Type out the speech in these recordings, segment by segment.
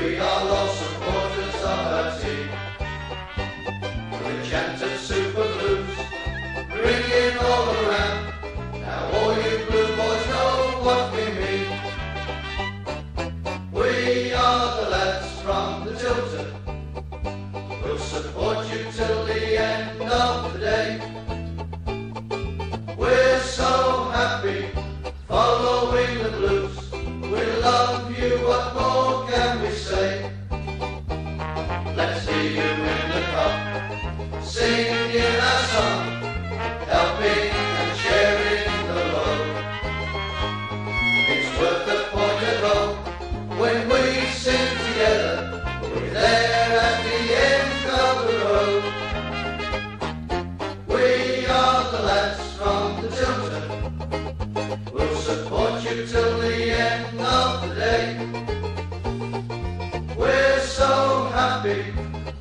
We are all supporters of our team. We chant of Super Blues, ringing all around. Now all you blue boys know what we mean. We are the lads from the Tilton. We'll support you till the end of the day. We're so happy following the blues. We love you, what more can we say? Let's hear you in the pub, singing our song, helping and sharing the load. It's worth the point at all when we sing together. We're there at the end of the road. We are the lads from the Tilton. We'll support you till the end of the day. We're so happy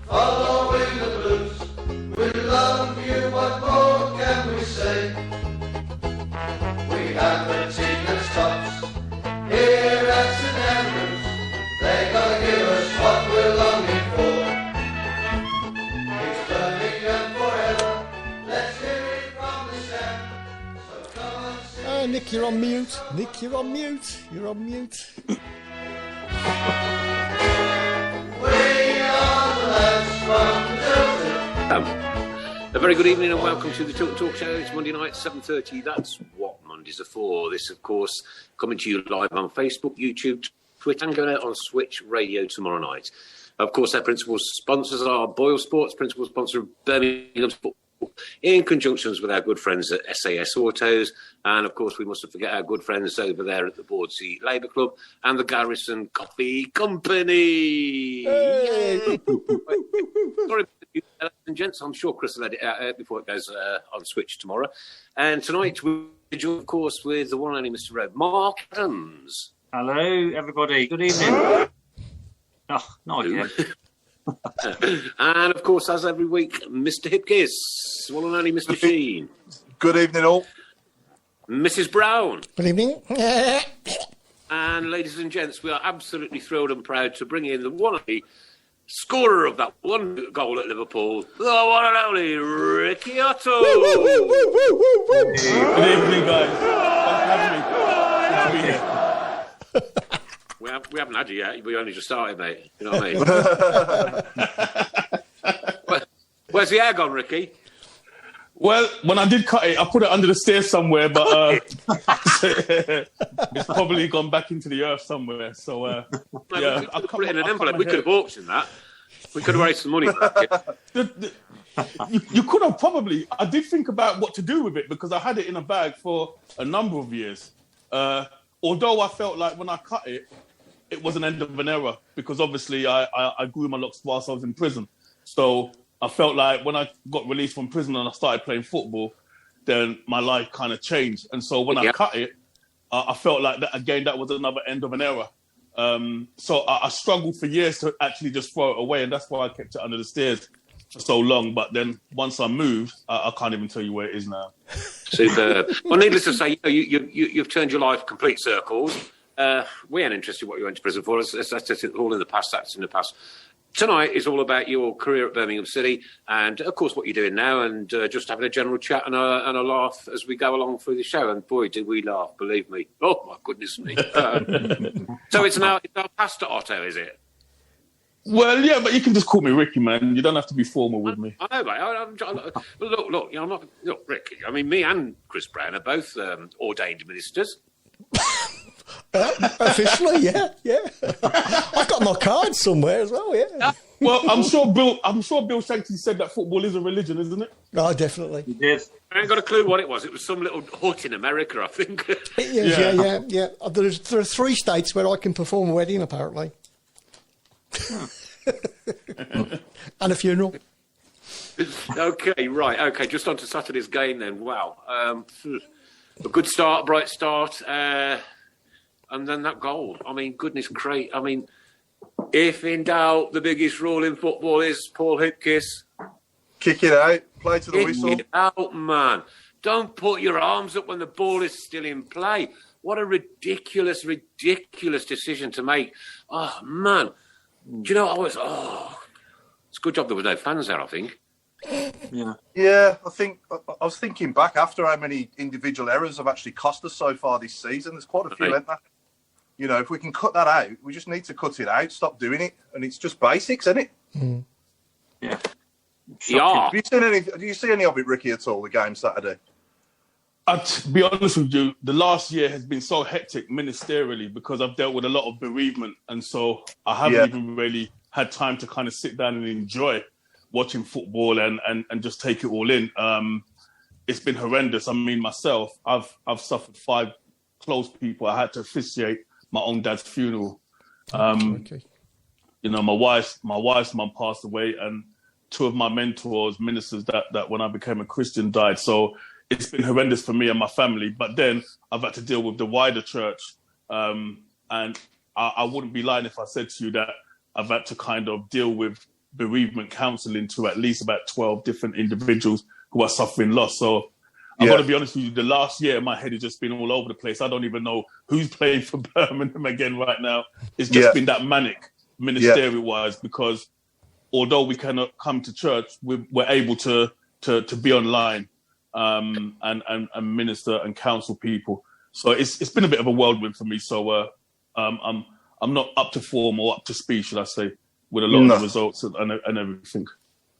following the blues. We love you, what more can we say? We have a team that's tops here at St Andrews. They're gonna give us what we're longing for. It's Birmingham forever. Let's hear it from the stand. So come and sing. Nick, you're on mute. Nick, you're on mute. You're on mute. A very good evening and welcome to the Tilton Talk Show. It's Monday night, 7:30. That's what Mondays are for. This, of course, coming to you live on Facebook, YouTube, Twitter, and going out on Switch Radio tomorrow night. Of course, our principal sponsors are Boyle Sports, principal sponsor of Birmingham Football, in conjunction with our good friends at SAS Autos. And, of course, we mustn't forget our good friends over there at the Bordsey Labour Club and the Garrison Coffee Company. Hey. Sorry, ladies and gents, I'm sure Chris will let it out before it goes on Switch tomorrow. And tonight, we're joined, of course, with the one and only Mr. Red, Mark Adams. Hello, everybody. Good evening. Oh, not again. And, of course, as every week, Mr. Hipkiss, one and only Mr. Sheen. Good evening, all. Mrs. Brown. Good evening. And, ladies and gents, we are absolutely thrilled and proud to bring in the one and only scorer of that one goal at Liverpool, the one and only Ricky Otto. Good evening, guys. Thanks for having me. Good to be here. We haven't had you yet. We only just started, mate. You know what I mean? Where's the air gone, Ricky? Well, when I did cut it, I put it under the stairs somewhere, but it's probably gone back into the earth somewhere. So, yeah, we could put it in an envelope. We could have auctioned that. We could have raised some money for it. You could have probably. I did think about what to do with it because I had it in a bag for a number of years. Although I felt like when I cut it, it was an end of an era because obviously I grew my locks whilst I was in prison. So I felt like when I got released from prison and I started playing football, then my life kind of changed. And so when I cut it, I felt like that again, that was another end of an era. So I struggled for years to actually just throw it away. And that's why I kept it under the stairs for so long. But then once I moved, I can't even tell you where it is now. Superb. Well, needless to say, you've turned your life complete circles. We ain't interested in what you went to prison for. That's all in the past. That's in the past. Tonight is all about your career at Birmingham City and, of course, what you're doing now and just having a general chat and a laugh as we go along through the show. And, boy, did we laugh, believe me. Oh, my goodness me. So it's now past Otto, is it? Well, yeah, but you can just call me Ricky, man. You don't have to be formal with me. I know, mate. Look, I'm not... Look, Ricky, I mean, me and Chris Brown are both ordained ministers. Officially, yeah. I've got my card somewhere as well, yeah. Well, I'm sure Bill Shankly said that football is a religion, isn't it? Oh, definitely. He did. I ain't got a clue what it was. It was some little hut in America, I think. Yeah. There are 3 states where I can perform a wedding, apparently. And a funeral. Okay, right. Okay, just on to Saturday's game then. Wow. A good start, bright start. And then that goal. I mean, goodness great. I mean, if in doubt, the biggest rule in football is Paul Hipkiss. Kick it out. Play to the whistle. Kick it out, man. Don't put your arms up when the ball is still in play. What a ridiculous decision to make. Oh, man. Do you know, it's a good job there were no fans there, I think. Yeah, I was thinking back after how many individual errors have actually cost us so far this season. There's quite a few, isn't there? You know, if we can cut that out, we just need to cut it out, stop doing it, and it's just basics, isn't it? Mm. Yeah. Yeah. Do you see any of it, Ricky, at all, the game Saturday? To be honest with you, the last year has been so hectic ministerially because I've dealt with a lot of bereavement, and so I haven't even really had time to kind of sit down and enjoy watching football and just take it all in. It's been horrendous. I mean, myself, I've suffered 5 close people. I had to officiate my own dad's funeral. Okay. You know, my wife's mum passed away, and 2 of my mentors, ministers that when I became a Christian, died. So it's been horrendous for me and my family. But then I've had to deal with the wider church. And I wouldn't be lying if I said to you that I've had to kind of deal with bereavement counselling to at least about 12 different individuals who are suffering loss. So I've got to be honest with you, the last year my head has just been all over the place. I don't even know who's playing for Birmingham again right now. It's just been that manic ministerial-wise because although we cannot come to church, we're able to be online and minister and counsel people. So it's been a bit of a whirlwind for me. So I'm not up to form or up to speed, should I say, with a lot of the results and everything.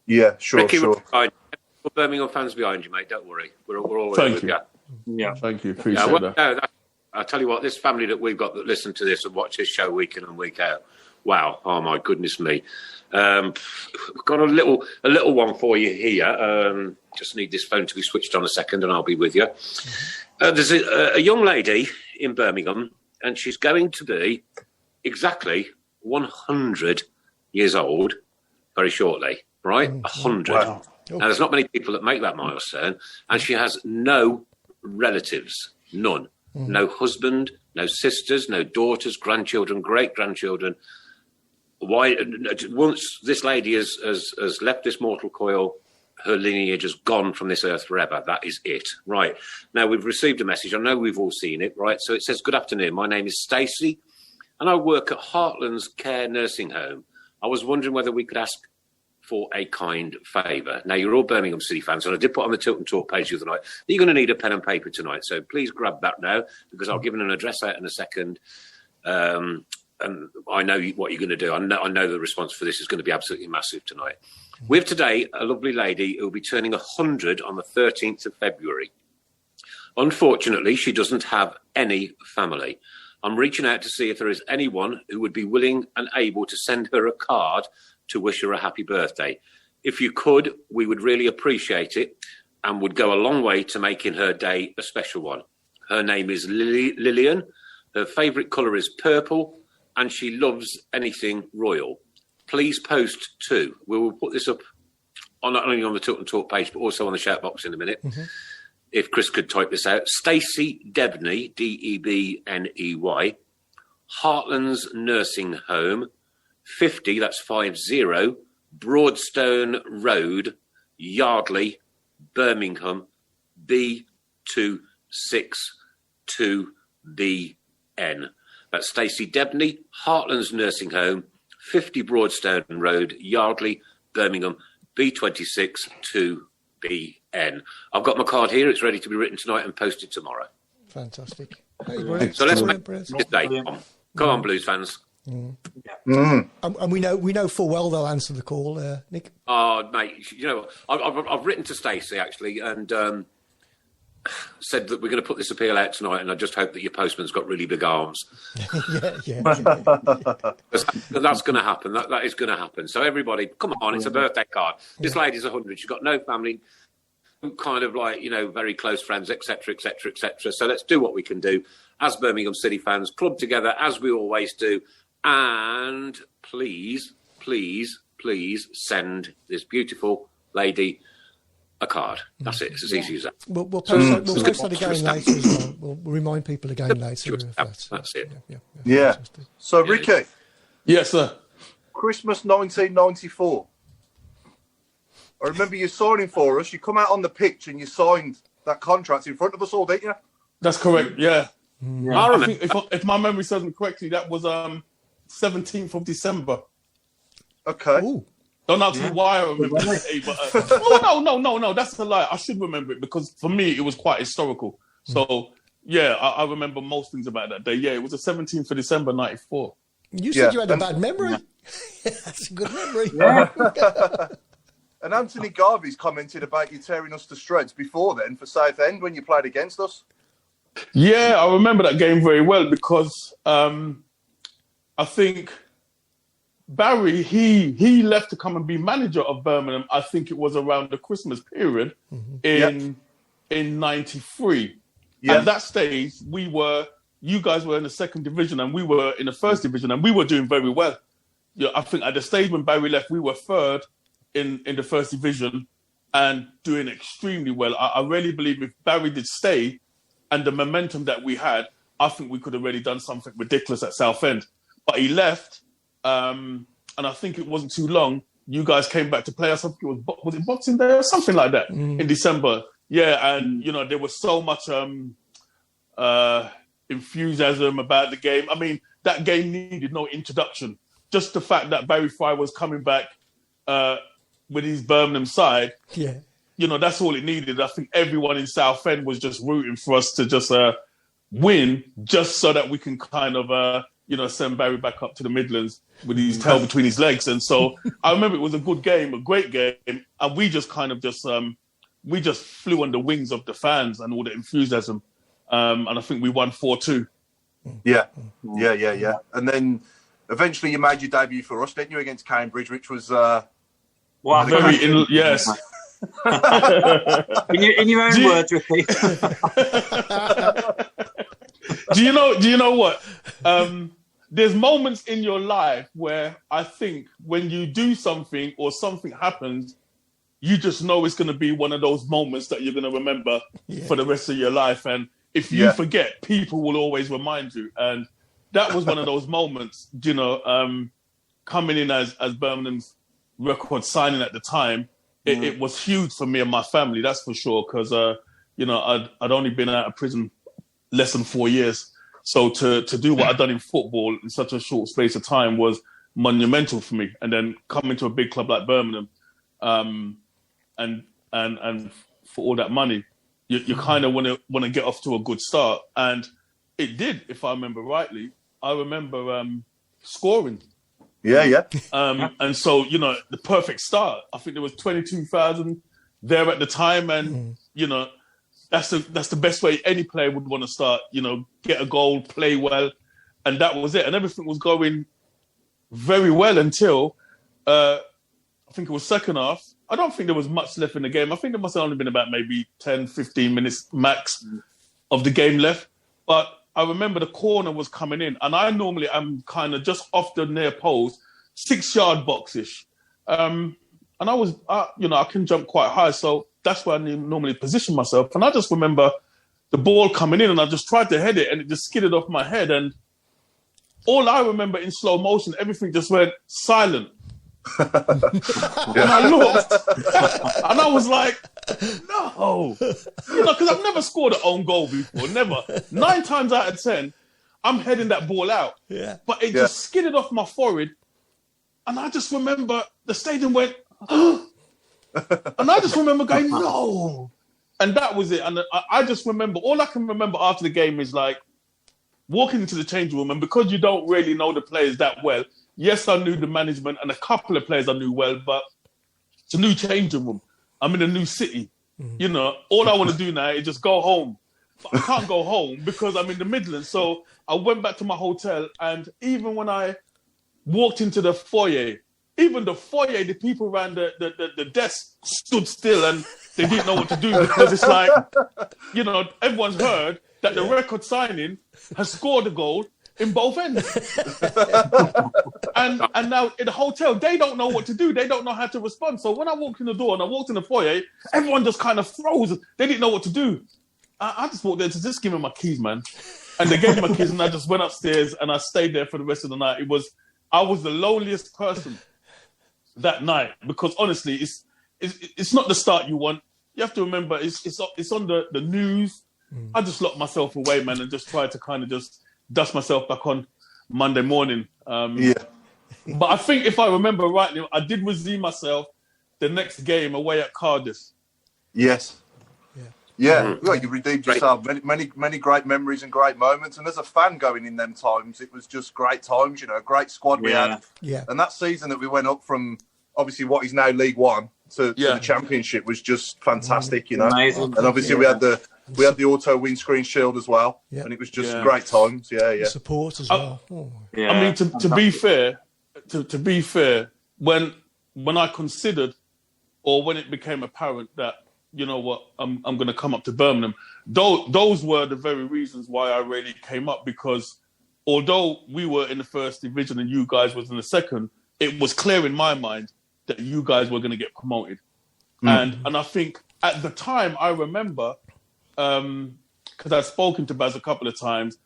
Yeah, sure, Ricky, sure. We're Birmingham fans behind you, mate. Don't worry. We're all Thank you. Yeah. Thank you. Appreciate that. No, I'll tell you what, this family that we've got that listen to this and watch this show week in and week out, wow, oh my goodness me. We've got a little one for you here. Just need this phone to be switched on a second and I'll be with you. There's a young lady in Birmingham and she's going to be exactly 100 years old very shortly, right? 100. Wow. Now, there's not many people that make that milestone, and she has no relatives, none. No husband, no sisters, no daughters, grandchildren, great-grandchildren. Why? Once this lady has left this mortal coil, her lineage has gone from this earth forever. That is it. Right. Now, we've received a message. I know we've all seen it, right? So it says, "Good afternoon. My name is Stacey, and I work at Heartlands Care Nursing Home. I was wondering whether we could ask for a kind favour." Now, you're all Birmingham City fans, and I did put on the Tilt and Talk page the other night that you're going to need a pen and paper tonight. So please grab that now, because I'll give an address out in a second. And I know what you're going to do. I know the response for this is going to be absolutely massive tonight. We have today a lovely lady who will be turning 100 on the 13th of February. Unfortunately, she doesn't have any family. I'm reaching out to see if there is anyone who would be willing and able to send her a card to wish her a happy birthday. If you could, we would really appreciate it and would go a long way to making her day a special one. Her name is Lillian. Her favourite colour is purple and she loves anything royal. Please post too. We will put this up not only on the Tilt and Talk page, but also on the shout box in a minute. If Chris could type this out. Stacey Debney, Debney, Heartlands Nursing Home, 50, that's 50, Broadstone Road, Yardley, Birmingham, B262BN. That's Stacey Debney, Heartlands Nursing Home, 50 Broadstone Road, Yardley, Birmingham, B262BN. I've got my card here. It's ready to be written tonight and posted tomorrow. Fantastic. So let's make this day. Come on, Blues fans. And we know full well they'll answer the call, Nick. Oh, mate, you know, I've written to Stacey, actually, and said that we're going to put this appeal out tonight, and I just hope that your postman's got really big arms. Yeah. That's going to happen. That is going to happen. So everybody, come on, it's a birthday card. This lady's 100. She's got no family, kind of like, you know, very close friends, etc., etc., etc. So let's do what we can do as Birmingham City fans, club together as we always do, and please send this beautiful lady a card. That's it. It's as easy as that. We'll post that again later as well. We'll remind people again later. That's it. Yeah. So, Ricky. Yes, sir. Christmas 1994. I remember you signing for us. You come out on the pitch and you signed that contract in front of us all, didn't you? That's correct, yeah. I remember. I think if my memory serves me correctly, that was 17th of December. Okay. Ooh. Don't ask me why I remember that day, but no, that's a lie. I should remember it because for me it was quite historical. So yeah, I remember most things about that day. Yeah, it was the 17th of December '94. You said you had a bad memory. That's a good memory. Yeah. And Anthony Garvey's commented about you tearing us to shreds before then for Southend when you played against us. Yeah, I remember that game very well because I think Barry, he left to come and be manager of Birmingham. I think it was around the Christmas period in '93. Yeah. At that stage, you guys were in the second division and we were in the first division and we were doing very well. Yeah, I think at the stage when Barry left, we were third in the first division and doing extremely well. I really believe if Barry did stay and the momentum that we had, I think we could have really done something ridiculous at Southend. But he left, and I think it wasn't too long. You guys came back to play us. I think it was it Boxing Day or something like that in December. Yeah, and there was so much enthusiasm about the game. I mean, that game needed no introduction. Just the fact that Barry Fry was coming back with his Birmingham side, that's all it needed. I think everyone in Southend was just rooting for us to just win, just so that we can kind of, send Barry back up to the Midlands with his tail between his legs. And so I remember it was a good game, a great game, and we just kind of we just flew on the wings of the fans and all the enthusiasm. And I think we won 4-2. Yeah. And then eventually you made your debut for us, didn't you, against Cambridge, which was... yes. in your own words, Ricky. Do you know what? There's moments in your life where I think when you do something or something happens, you just know it's going to be one of those moments that you're going to remember for the rest of your life. And if you forget, people will always remind you. And that was one of those moments, coming in as Birmingham's record signing at the time. It was huge for me and my family, that's for sure, because, I'd only been out of prison less than 4 years. So to do what I'd done in football in such a short space of time was monumental for me. And then coming to a big club like Birmingham, and for all that money, you kind of want to get off to a good start. And it did, if I remember rightly. I remember scoring. Yeah. And so, the perfect start. I think there was 22,000 there at the time. And, that's the best way any player would want to start, get a goal, play well. And that was it. And everything was going very well until, I think it was second half. I don't think there was much left in the game. I think there must have only been about maybe 10, 15 minutes max of the game left. But I remember the corner was coming in, and I normally am kind of just off the near post, 6-yard box-ish. And I can jump quite high, so that's where I normally position myself. And I just remember the ball coming in, and I just tried to head it, and it just skidded off my head. And all I remember in slow motion, everything just went silent. And I looked, and I was like, no, because I've never scored an own goal before, never. 9 times out of 10, I'm heading that ball out. Yeah. But it just skidded off my forehead, and I just remember the stadium went, and I just remember going, no. And that was it. And I just remember, all I can remember after the game is like walking into the changing room, and because you don't really know the players that well, yes, I knew the management and a couple of players I knew well, but it's a new changing room. I'm in a new city. All I want to do now is just go home. But I can't go home because I'm in the Midlands. So I went back to my hotel, and even when I walked into the foyer, the people around the desk stood still and they didn't know what to do, because it's like, everyone's heard that the record signing has scored a goal in both ends. and now in the hotel, they don't know what to do. They don't know how to respond. So when I walked in the door and I walked in the foyer, everyone just kind of froze. They didn't know what to do. I just walked there to just give me my keys, man. And they gave me my keys, and I just went upstairs and I stayed there for the rest of the night. I was the loneliest person that night, because honestly, it's not the start you want. You have to remember, it's on the news. I just locked myself away, man, and just tried to kind of just dust myself back on Monday morning. But I think if I remember rightly, I did redeem myself the next game away at Cardiff. Yes. Yeah, well, you redeemed yourself. Many great memories and great moments. And as a fan going in them times, it was just great times, you know, a great squad we had. Yeah. And that season that we went up from, obviously, what is now League One to the Championship was just fantastic, you know. Amazing. And obviously we had the Auto windscreen shield as well. Yeah. And it was just great times. Yeah. The support as well. I mean, to be fair, when I considered, or when it became apparent that, you know what, I'm going to come up to Birmingham, those were the very reasons why I really came up, because although we were in the first division and you guys was in the second, it was clear in my mind that you guys were going to get promoted. And I think at the time, I remember, because I'd spoken to Baz a couple of times,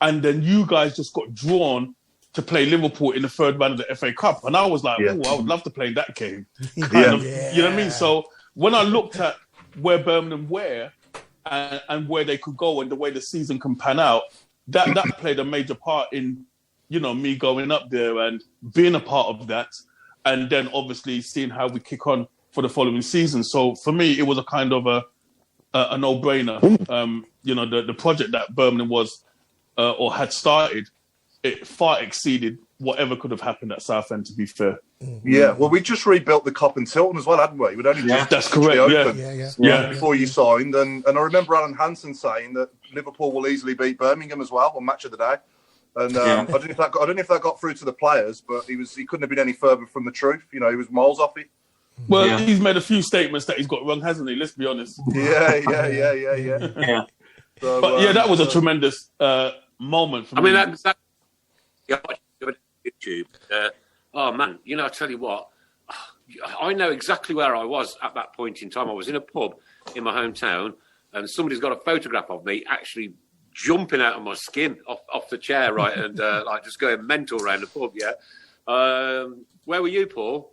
and then you guys just got drawn to play Liverpool in the third round of the FA Cup. And I was like, I would love to play in that game. You know what I mean? So when I looked at where Birmingham were and where they could go and the way the season can pan out, that played a major part in, you know, me going up there and being a part of that. And then obviously seeing how we kick on for the following season. So for me, it was a kind of a no-brainer. You know, the project that Birmingham was or had started, it far exceeded whatever could have happened at Southend, to be fair. Yeah, well, we just rebuilt the Cop and Tilton as well, hadn't we? We'd only just that's correct. Before you signed, and I remember Alan Hansen saying that Liverpool will easily beat Birmingham as well on Match of the Day. And I don't know if that got through to the players, but he couldn't have been any further from the truth. You know, he was miles off it. Well, he's made a few statements that he's got wrong, hasn't he? Let's be honest. Yeah. So, but that was a tremendous moment for me. I mean, that YouTube. Oh man, you know, I tell you what, I know exactly where I was at that point in time. I was in a pub in my hometown, and somebody's got a photograph of me actually jumping out of my skin off the chair, right, and like just going mental around the pub. Yeah, where were you, Paul?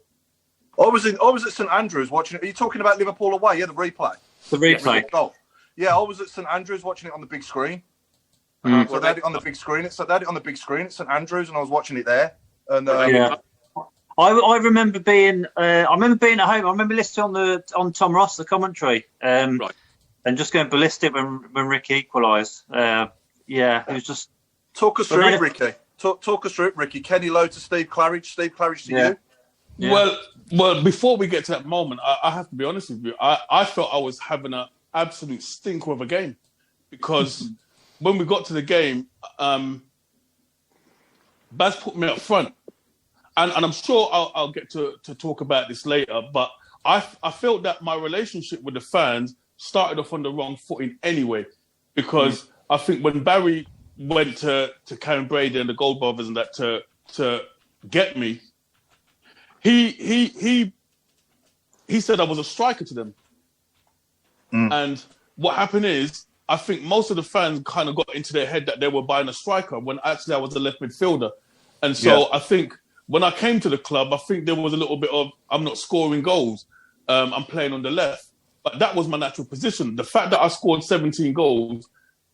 I was at St Andrews watching it. Are you talking about Liverpool away? Yeah, the replay. The replay. Yeah, I was at St Andrews watching it on the big screen. So they had it on the big screen. They had it on the big screen at St Andrews, and I was watching it there. And I remember being at home. I remember listening on Tom Ross, the commentary, and just going ballistic when Ricky equalised. It was just talk us through it, Ricky. Talk us through it, Ricky. Kenny Lowe to Steve Claridge. Steve Claridge to you. Yeah. Well, before we get to that moment, I have to be honest with you. I felt I was having an absolute stinker of a game, because when we got to the game, Baz put me up front. And I'm sure I'll get to talk about this later, but I felt that my relationship with the fans started off on the wrong footing anyway, because I think when Barry went to Karen Brady and the Gold Brothers and that to get me, he said I was a striker to them. And what happened is, I think most of the fans kind of got into their head that they were buying a striker when actually I was a left midfielder. And so I think when I came to the club, I think there was a little bit of, I'm not scoring goals. I'm playing on the left. But that was my natural position. The fact that I scored 17 goals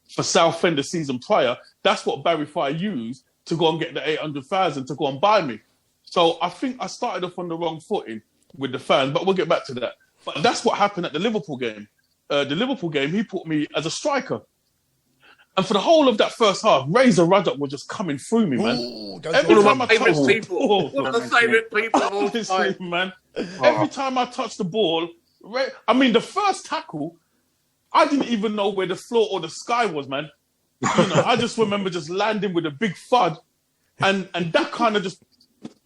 for Southend the season prior, that's what Barry Fire used to go and get the 800,000 to go and buy me. So I think I started off on the wrong footing with the fans, but we'll get back to that. But that's what happened at the Liverpool game. The Liverpool game, he put me as a striker. And for the whole of that first half, Razor Rajat was just coming through me, man. One of my favourite people. One of the favourite people of all time. Man. Every time I touched the ball, I mean, the first tackle, I didn't even know where the floor or the sky was, man. You know, I just remember just landing with a big thud. And that kind of just,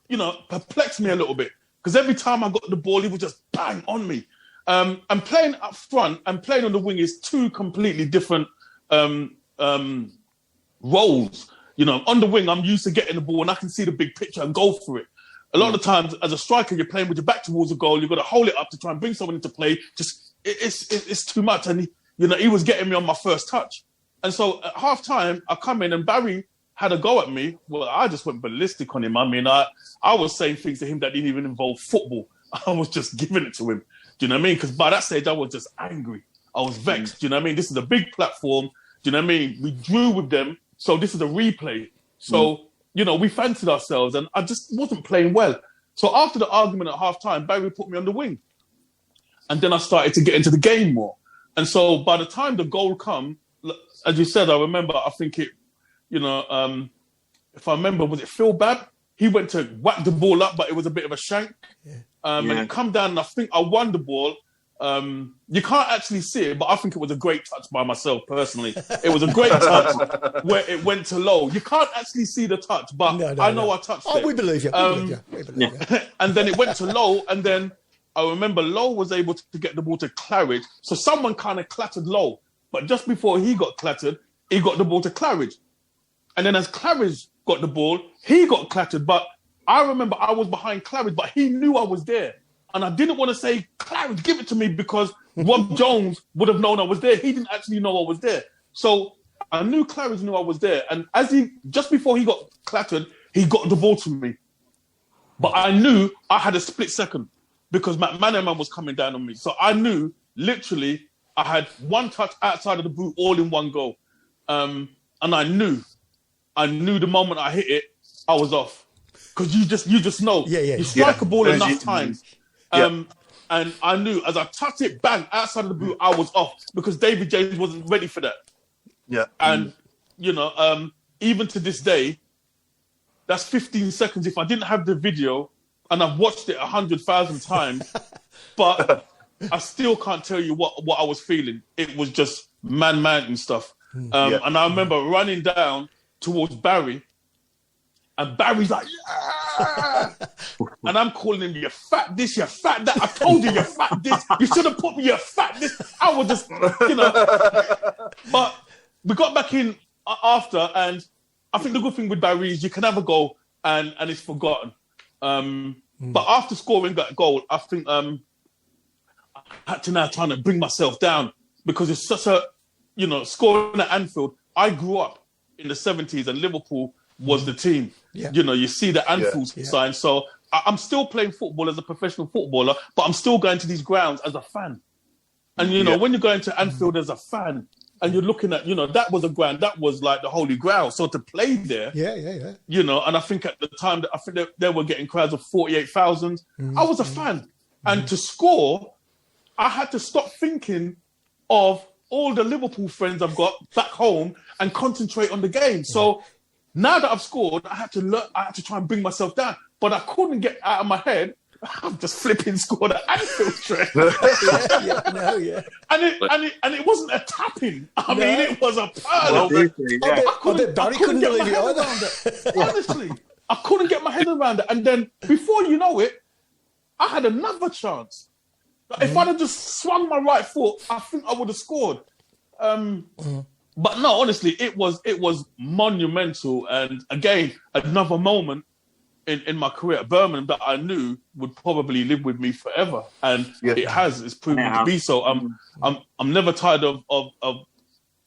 you know, perplexed me a little bit. Because every time I got the ball, he would just bang on me. And playing up front and playing on the wing is two completely different roles. You know, on the wing, I'm used to getting the ball and I can see the big picture and go for it. A lot of the times, as a striker, you're playing with your back towards the goal. You've got to hold it up to try and bring someone into play. Just it's too much. And he was getting me on my first touch. And so at half time, I come in and Barry had a go at me. Well, I just went ballistic on him. I mean, I was saying things to him that didn't even involve football. I was just giving it to him. Do you know what I mean? Because by that stage, I was just angry. I was vexed. Do you know what I mean? This is a big platform. Do you know what I mean? We drew with them. So this is a replay. So we fancied ourselves, and I just wasn't playing well. So after the argument at half-time, Barry put me on the wing. And then I started to get into the game more. And so by the time the goal come, as you said, I remember, I think it, if I remember, was it Phil Babb? He went to whack the ball up, but it was a bit of a shank. And it come down, and I think I won the ball. You can't actually see it, but I think it was a great touch by myself personally. It was a great touch where it went to Lowe. You can't actually see the touch, but I know I touched it. Oh, we believe you. We believe you. And then it went to Lowe, and then I remember Lowe was able to get the ball to Claridge. So someone kind of clattered Lowe. But just before he got clattered, he got the ball to Claridge. And then as Claridge got the ball, he got clattered. But I remember I was behind Claridge, but he knew I was there. And I didn't want to say, Claridge, give it to me, because Rob Jones would have known I was there. He didn't actually know I was there. So I knew Claridge knew I was there. And just before he got clattered, he got the ball to me. But I knew I had a split second, because McManaman was coming down on me. So I knew, literally, I had one touch outside of the boot, all in one go. And I knew the moment I hit it, I was off. Because you just know. You strike a ball enough times. And I knew, as I touched it, bang, outside of the boot, I was off. Because David James wasn't ready for that. Yeah. And, even to this day, that's 15 seconds. If I didn't have the video, and I've watched it 100,000 times, but I still can't tell you what I was feeling. It was just man and stuff. And I remember running down towards Barry, and Barry's like, yeah! And I'm calling him, you fat this, you fat that. I told you, you fat this. You should have put me, you fat this. I was just, But we got back in after, and I think the good thing with Barry is you can have a goal and it's forgotten. But after scoring that goal, I think I had to now try to bring myself down, because it's such a, scoring at Anfield. I grew up in the 70s and Liverpool was the team. You see the Anfield sign. So I'm still playing football as a professional footballer, but I'm still going to these grounds as a fan. And, when you're going to Anfield as a fan, and you're looking at, that was a ground, that was like the holy grail. So to play there, and I think at the time, they were getting crowds of 48,000. I was a fan. And to score, I had to stop thinking of all the Liverpool friends I've got back home and concentrate on the game. So now that I've scored, I had to try and bring myself down. But I couldn't get out of my head, I've just flipping scored an Anfield try. And it wasn't a tapping. I mean, it was a pearl. I couldn't believe it either. Honestly, I couldn't get my head around it. And then before you know it, I had another chance. If I'd have just swung my right foot, I think I would have scored. But no, honestly, it was monumental. And again, another moment in my career at Birmingham that I knew would probably live with me forever, and it has. It's proven to be so. I'm never tired of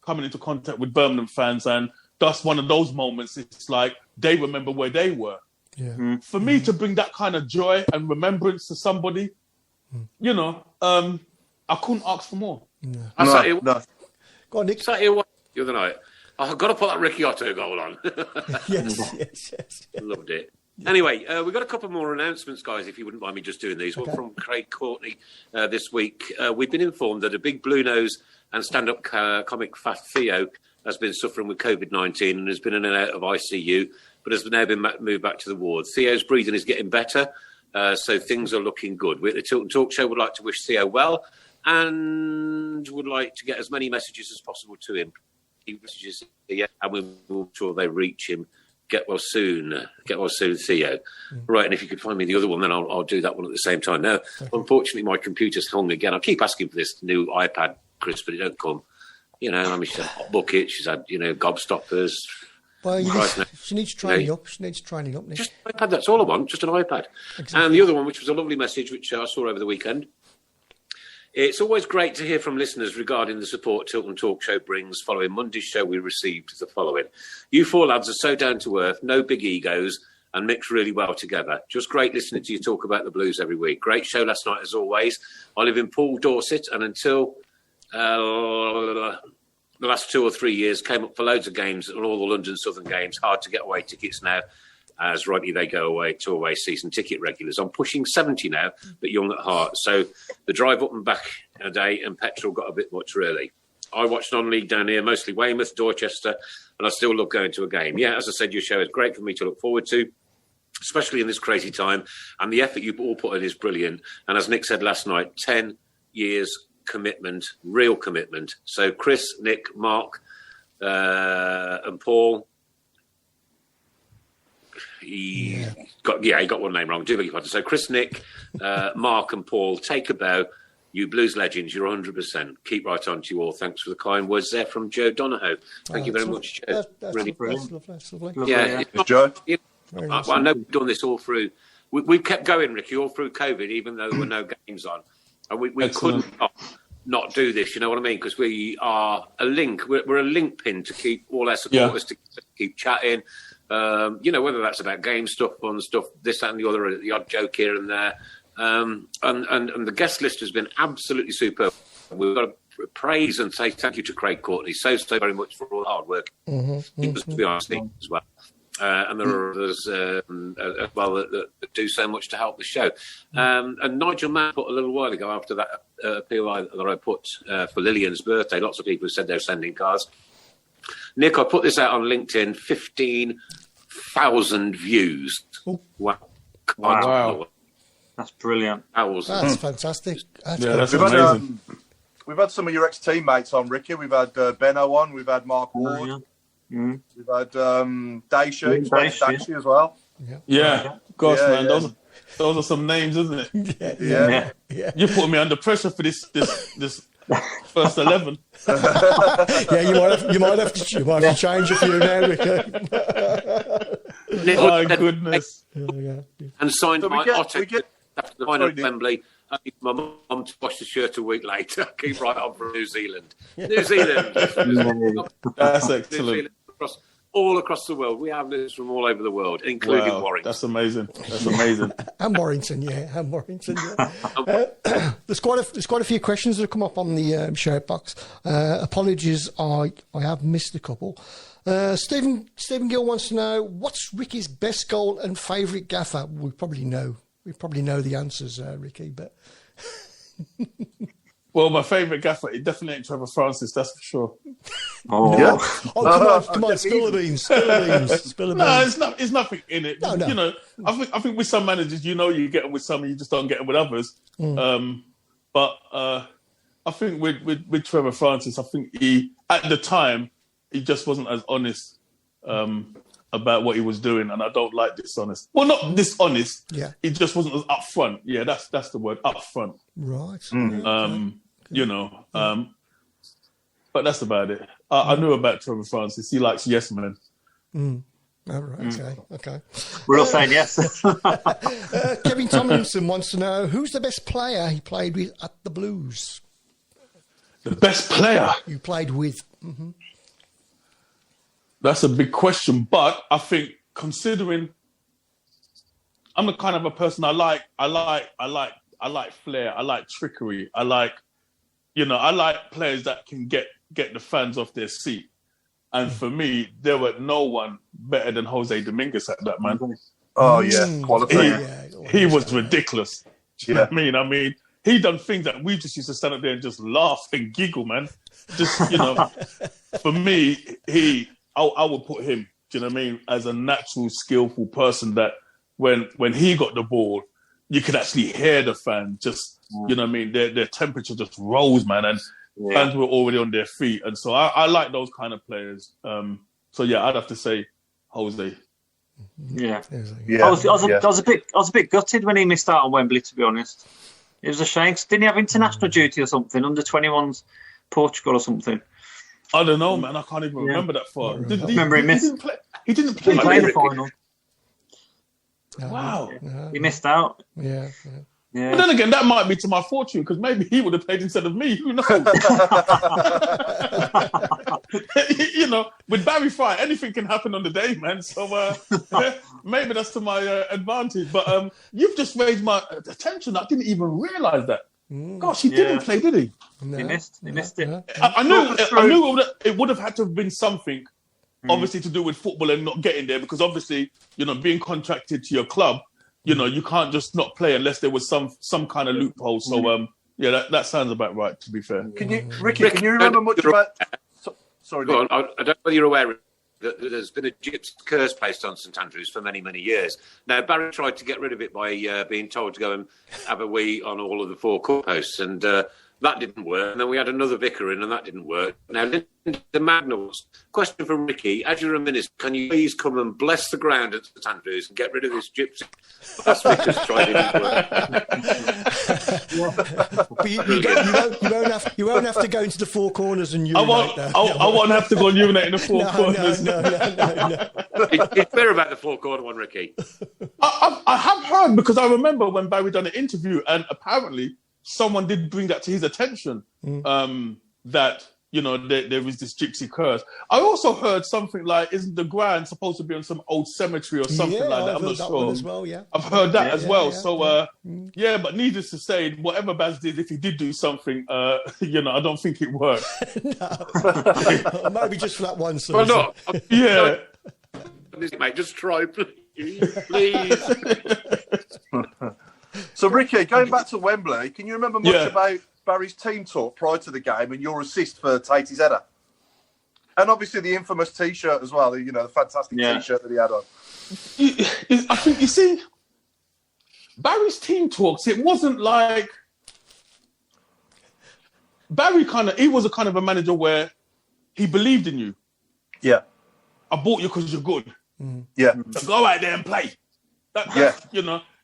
coming into contact with Birmingham fans, and that's one of those moments. It's like they remember where they were. For me to bring that kind of joy and remembrance to somebody, I couldn't ask for more. Go on, Nick. Sat here the other night. I've got to put that Ricky Otto goal on. Yes. Loved it. Anyway, we've got a couple more announcements, guys, if you wouldn't mind me just doing these. Okay. One from Craig Courtney this week. We've been informed that a big blue nose and stand-up comic Fat Theo has been suffering with COVID-19 and has been in and out of ICU, but has now been moved back to the ward. Theo's breathing is getting better, so things are looking good. We at the Tilton Talk Show would like to wish Theo well and would like to get as many messages as possible to him. He messages here, and we'll make sure they reach him. Get well soon, Theo. Right, and if you could find me the other one, then I'll do that one at the same time. Now, unfortunately, my computer's hung again. I keep asking for this new iPad, Chris, but it don't come. She's had hot bucket, she's had, gobstoppers. Well, she needs training up. She needs training up, Nick. Just an iPad, that's all I want, just an iPad. Exactly. And the other one, which was a lovely message, which I saw over the weekend. It's always great to hear from listeners regarding the support Tilton Talk Show brings. Following Monday's show, we received the following. You four lads are so down to earth, no big egos, and mix really well together. Just great listening to you talk about the Blues every week. Great show last night, as always. I live in Poole, Dorset, and until the last 2 or 3 years, came up for loads of games, and all the London Southern games. Hard to get away tickets now, as rightly they go away to away season ticket regulars. I'm pushing 70 now, but young at heart. So the drive up and back a day and petrol got a bit much, really. I watch non-league down here, mostly Weymouth, Dorchester, and I still love going to a game. Yeah, as I said, your show is great for me to look forward to, especially in this crazy time. And the effort you all put in is brilliant. And as Nick said last night, 10 years commitment, real commitment. So Chris, Nick, Mark, and Paul. He got one name wrong. Do beg your pardon. So Chris, Nick, Mark, and Paul, take a bow. You Blues legends, you're 100%. Keep right on to you all. Thanks for the kind words there from Joe Donahoe. Thank you very much, Joe. That's really brilliant. That's lovely. Yeah, Joe. I know we've done this all through. We've kept going, Ricky, all through COVID, even though there were no games on, and we couldn't not do this. You know what I mean? Because we are a link. We're a link pin to keep all our supporters to keep chatting. Whether that's about game stuff, fun stuff, this, that, and the other, the odd joke here and there. And the guest list has been absolutely superb. We've got to praise and say thank you to Craig Courtney so very much for all the hard work. To be honest, as well. And there are others as well that do so much to help the show. And Nigel Mann put a little while ago after that appeal that I put for Lillian's birthday. Lots of people said they're sending cards. Nick, I put this out on LinkedIn. 15,000 views. Wow. That's brilliant. That's fantastic. That's amazing. We've had some of your ex-teammates on, Ricky. We've had Benno on. We've had Mark Ward. We've had Daishy as well. Yeah. Of course, man. Those are some names, isn't it? Yeah. You're putting me under pressure for this first 11. You might have to change a few now, Ricky. My goodness. And signed by Otto after the final Wembley. My mum to wash the shirt a week later. Keep right on from New Zealand. That's excellent. All across the world. We have this from all over the world, including Warrington. That's amazing. And Warrington, There's quite a few questions that have come up on the shout box. Apologies, I have missed a couple. Stephen Gill wants to know, what's Ricky's best goal and favourite gaffer? We probably know the answers, Ricky, but... Well, my favourite gaffer, it definitely ain't Trevor Francis, that's for sure. Yeah. Come on, spill the beans. No, it's nothing in it. No. You know, I think with some managers, you get them with some and you just don't get them with others. But I think with Trevor Francis, I think at the time, he just wasn't as honest about what he was doing, and I don't like dishonest. Well, not dishonest. Yeah. He just wasn't as upfront. Yeah, that's the word, upfront. Right. But that's about it. I knew about Trevor Francis. He likes yes men. All right. Okay. We're all saying yes. Kevin Tomlinson wants to know, who's the best player he played with at the Blues? The best player you played with? That's a big question, but I think considering I'm the kind of a person I like flair, I like trickery, I like players that can get the fans off their seat. And for me, there were no one better than Jose Dominguez at that, man. Oh yeah, quality. He was ridiculous. Do you know what I mean? He done things that we just used to stand up there and just laugh and giggle, man. Just for me, I would put him, do you know what I mean, as a natural, skillful person that when he got the ball, you could actually hear the fan just, you know what I mean, their temperature just rose, man, and fans were already on their feet. And so I like those kind of players. I'd have to say Jose. Yeah. I was a bit gutted when he missed out on Wembley, to be honest. It was a shame. Didn't he have international duty or something, under 21s Portugal or something? I don't know, man. I can't even remember that far. Remember he missed. He didn't play the final. Wow. He missed out. Yeah. But then again, that might be to my fortune, because maybe he would have played instead of me. Who knows? With Barry Fry, anything can happen on the day, man. So maybe that's to my advantage. But you've just raised my attention. I didn't even realise that. Gosh, he didn't play, did he? No, he missed it. No. I knew it would have had to have been something, obviously, to do with football and not getting there, because obviously, being contracted to your club, you can't just not play unless there was some kind of loophole. So, that sounds about right, to be fair. Ricky, can you remember much about... Sorry, Go on. I don't know whether you're aware that there's been a gypsy curse placed on St Andrews for many, many years. Now, Barry tried to get rid of it by being told to go and have a wee on all of the 4 court posts, and that didn't work. And then we had another vicar in, and that didn't work. Now, the Magnals. Question from Ricky. As you're a minister, can you please come and bless the ground at St Andrews and get rid of this gypsy? Last week just tried it. But you won't have to go into the 4 corners and urinate. I won't have to go and urinate in the 4 corners. No. It's fair about the 4 corner one, Ricky. I have heard, because I remember when Barry done an interview, and apparently someone did bring that to his attention, that there is this gypsy curse. I also heard something like, isn't the ground supposed to be on some old cemetery or something like that? I'm not sure. As well, yeah. I've heard that as well. But needless to say, whatever Baz did, if he did do something, I don't think it worked. No. Maybe just for that one season. Well, no. Yeah. Mate, just try, please. So, Ricky, going back to Wembley, can you remember much about Barry's team talk prior to the game and your assist for Tatey's header? And obviously the infamous T-shirt as well, the fantastic T-shirt that he had on. I think, you see, Barry's team talks, it wasn't like... Barry he was a kind of a manager where he believed in you. Yeah. I bought you because you're good. Yeah. So go out there and play. That's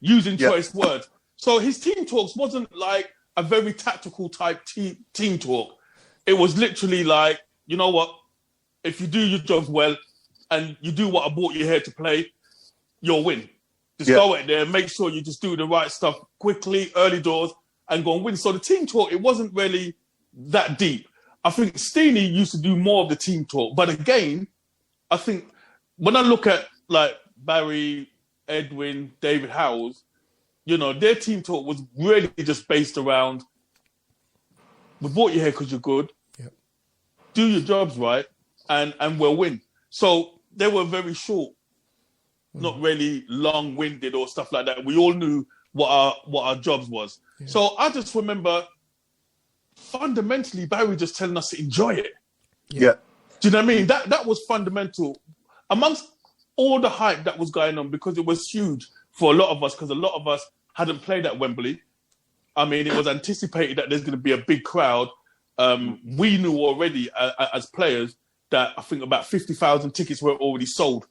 using choice words. So his team talks wasn't like a very tactical type team talk. It was literally like, you know what? If you do your jobs well and you do what I brought you here to play, you'll win. Just go out there and make sure you just do the right stuff quickly, early doors, and go and win. So the team talk, it wasn't really that deep. I think Steenie used to do more of the team talk. But again, I think when I look at like Barry, Edwin, David Howells, their team talk was really just based around, we brought you here because you're good, do your jobs right, and we'll win. So they were very short, not really long-winded or stuff like that. We all knew what our jobs was. Yeah. So I just remember, fundamentally, Barry just telling us to enjoy it. Yeah. Do you know what I mean? That was fundamental. Amongst all the hype that was going on, because it was huge for a lot of us, because a lot of us hadn't played at Wembley. I mean, it was anticipated that there's going to be a big crowd. We knew already as players that I think about 50,000 tickets were already sold.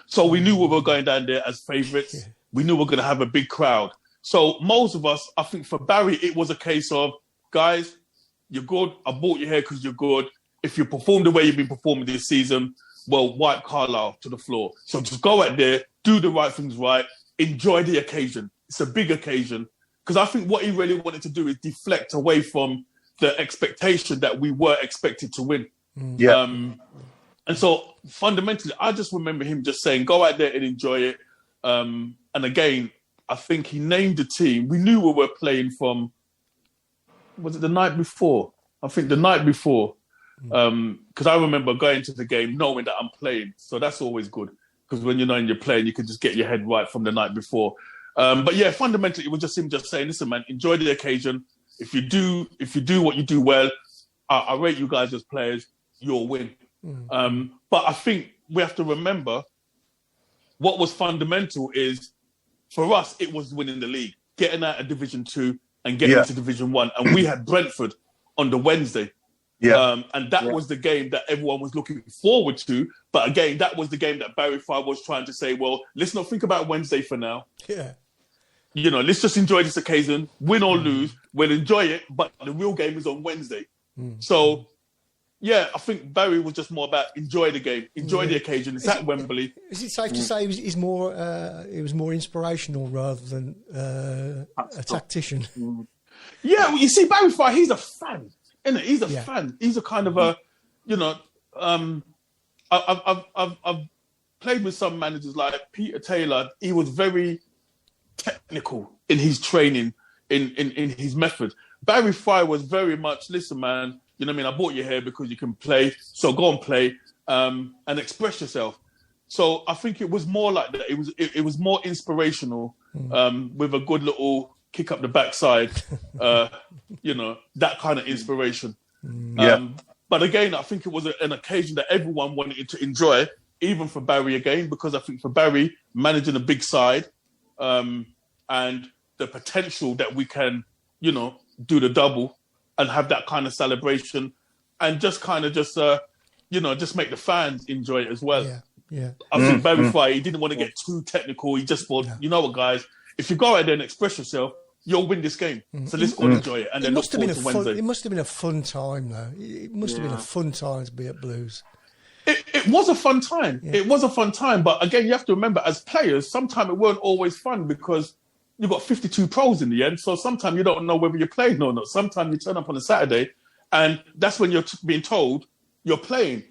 So we knew we were going down there as favourites. Yeah. We knew we were going to have a big crowd. So most of us, I think for Barry, it was a case of, guys, you're good. I brought you here because you're good. If you perform the way you've been performing this season, well, wipe Carlisle to the floor. So just go out there, do the right things right, enjoy the occasion. It's a big occasion. Because I think what he really wanted to do is deflect away from the expectation that we were expected to win. Yeah. And so fundamentally, I just remember him just saying, go out there and enjoy it. And again, I think he named the team. We knew we were playing from, was it the night before? I think the night before. Because I remember going to the game knowing that I'm playing. So that's always good. Because when you know you're playing, you can just get your head right from the night before. But yeah, fundamentally, it was just him just saying, listen, man, enjoy the occasion. If you do what you do well, I rate you guys as players, you'll win. But I think we have to remember what was fundamental is, for us, it was winning the league, getting out of Division 2 and getting into Division 1. And we had Brentford on the Wednesday. Yeah. And that was the game that everyone was looking forward to. But again, that was the game that Barry Fry was trying to say, well, let's not think about Wednesday for now. Yeah. Let's just enjoy this occasion, win or lose, we'll enjoy it, but the real game is on Wednesday. So, yeah, I think Barry was just more about enjoy the game, enjoy the occasion. It's at Wembley. Is it safe to say it was more inspirational rather than a tactician? Yeah, well, you see, Barry Fry, he's a fan, isn't it? He's a fan. He's a kind of a, I've played with some managers like Peter Taylor. He was very technical in his training. in his method. Barry Fry was very much, listen, man, you know what I mean? I bought you here because you can play, so go and play and express yourself. So I think it was more like that. It was more inspirational with a good little kick up the backside, that kind of inspiration. But again, I think it was an occasion that everyone wanted to enjoy, even for Barry again, because I think for Barry, managing a big side and the potential that we can, do the double and have that kind of celebration and just kind of just make the fans enjoy it as well. Yeah. I think Barry Fry, he didn't want to get too technical. He just thought, you know what, guys, if you go out there and express yourself, you'll win this game. So let's go and enjoy it. And then look forward to Wednesday. It must have been a fun time, though. It must have been a fun time to be at Blues. It was a fun time. Yeah. It was a fun time. But again, you have to remember, as players, sometimes it weren't always fun because you've got 52 pros in the end. So sometimes you don't know whether you're playing or not. Sometimes you turn up on a Saturday and that's when you're being told you're playing.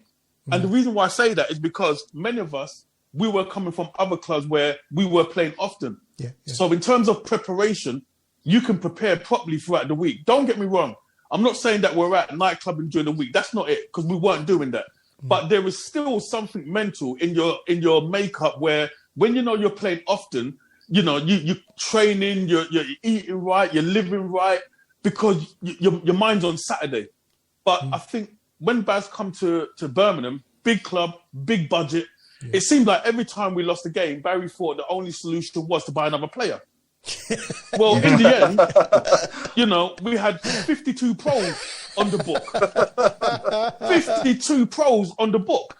And the reason why I say that is because many of us, we were coming from other clubs where we were playing often. Yeah. So in terms of preparation, you can prepare properly throughout the week. Don't get me wrong. I'm not saying that we're at nightclubbing during the week. That's not it, because we weren't doing that. But there is still something mental in your makeup where when you're playing often, you're training, you're eating right, you're living right, because your mind's on Saturday. But I think when Baz come to Birmingham, big club, big budget, it seemed like every time we lost a game, Barry thought the only solution was to buy another player. Well, in the end, we had 52 pros on the book. 52 pros on the book.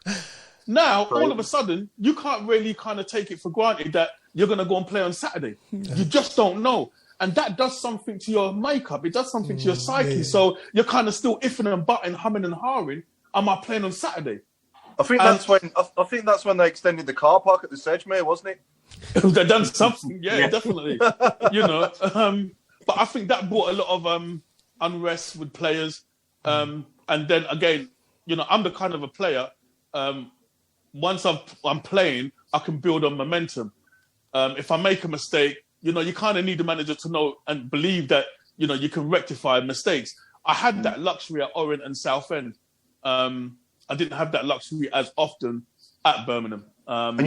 Now, all of a sudden, you can't really kind of take it for granted that you're going to go and play on Saturday. You just don't know. And that does something to your makeup. It does something to your psyche. So you're kind of still iffing and butting, humming and hawing. Am I playing on Saturday? I think that's when they extended the car park at the Sedgemere, wasn't it? They've done something, definitely. But I think that brought a lot of unrest with players. And then again, I'm the kind of a player. Once I'm playing, I can build on momentum. If I make a mistake, you kind of need the manager to know and believe that you can rectify mistakes. I had that luxury at Orient and Southend. I didn't have that luxury as often at Birmingham. And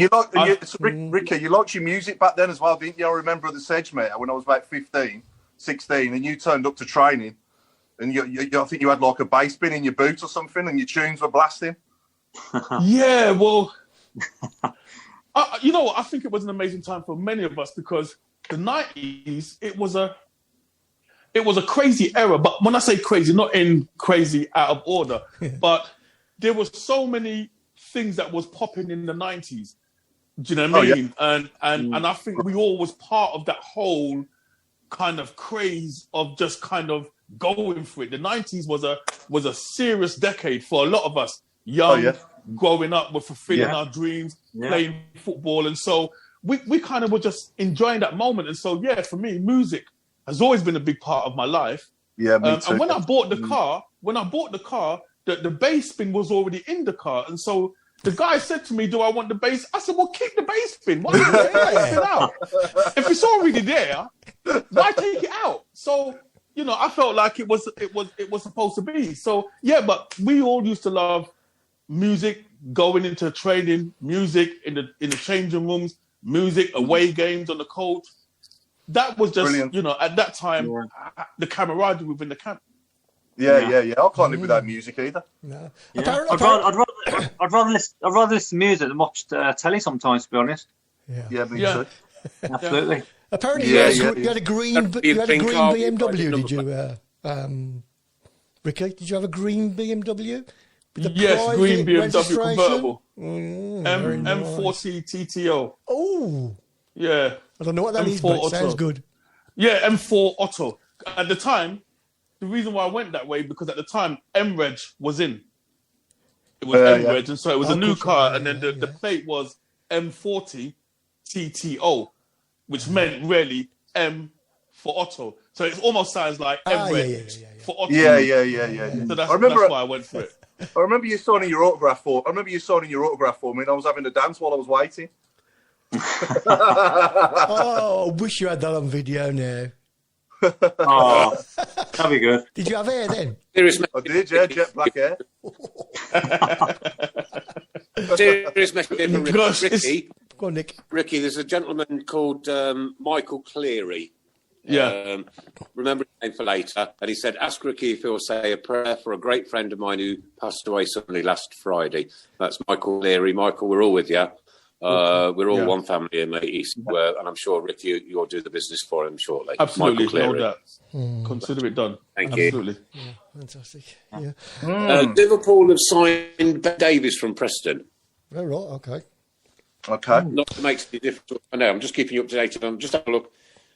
Ricky, you liked your music back then as well, didn't you? I remember at the Sedgemere when I was about 15, 16, and you turned up to training, and I think you had like a bass bin in your boot or something, and your tunes were blasting. Yeah, well, I think it was an amazing time for many of us because the 90s, it was a crazy era. But when I say crazy, not in crazy out of order, but there was so many things that was popping in the 90s. Do you know what I mean? Yeah. And I think we all was part of that whole kind of craze of just kind of going for it. The 90s was a serious decade for a lot of us young, growing up, with fulfilling our dreams, playing football. And so we kind of were just enjoying that moment. And so, for me, music has always been a big part of my life. Yeah, me too. And when I bought the car, the bass bin was already in the car. And so the guy said to me, do I want the bass? I said, well, keep the bass bin. Why take the bass bin out? If it's already there, why take it out? So, I felt like it was supposed to be. So, but we all used to love music, going into training, music in the changing rooms, music, away games on the coach. That was just, brilliant. At that time, the camaraderie within the camp. Yeah. I can't live without music either. No. Yeah. I'd rather listen to music than watch telly sometimes, to be honest. Yeah, me too. Absolutely. Apparently, you had a green BMW. Did you, Ricky? Did you have a green BMW? Yes, green BMW convertible. M40 TTO. Oh. Yeah. I don't know what that is, but it sounds good. Yeah, M4 Otto. At the time, the reason why I went that way, because at the time, M-Reg was in. It was M-Reg, and so it was a new car, and then the plate was M40 TTO, which meant really M for Otto. So it almost sounds like M-Reg for Otto. Yeah. So that's why I went for it. I remember you signing your autograph form. I and I was having a dance while I was waiting. I wish you had that on video now. Oh, that'd be good. Did you have hair then? Serious I did, yeah, jet black hair. message from Gosh, Ricky. Go on, Nick. Ricky, there's a gentleman called Michael Cleary. Yeah. Remember his name for later. And he said, ask Ricky if he'll say a prayer for a great friend of mine who passed away suddenly last Friday. That's Michael Cleary. Michael, we're all with you. We're all one family here, mate. And I'm sure, Ricky, you'll do the business for him shortly. Absolutely. Michael Cleary. No doubt. Consider it done. Thank you. Absolutely. Yeah, fantastic. Yeah. Liverpool have signed Ben Davies from Preston. Oh, right, okay. Okay. Not to make any difference. I know, I'm just keeping you up to date. I'm just having a look,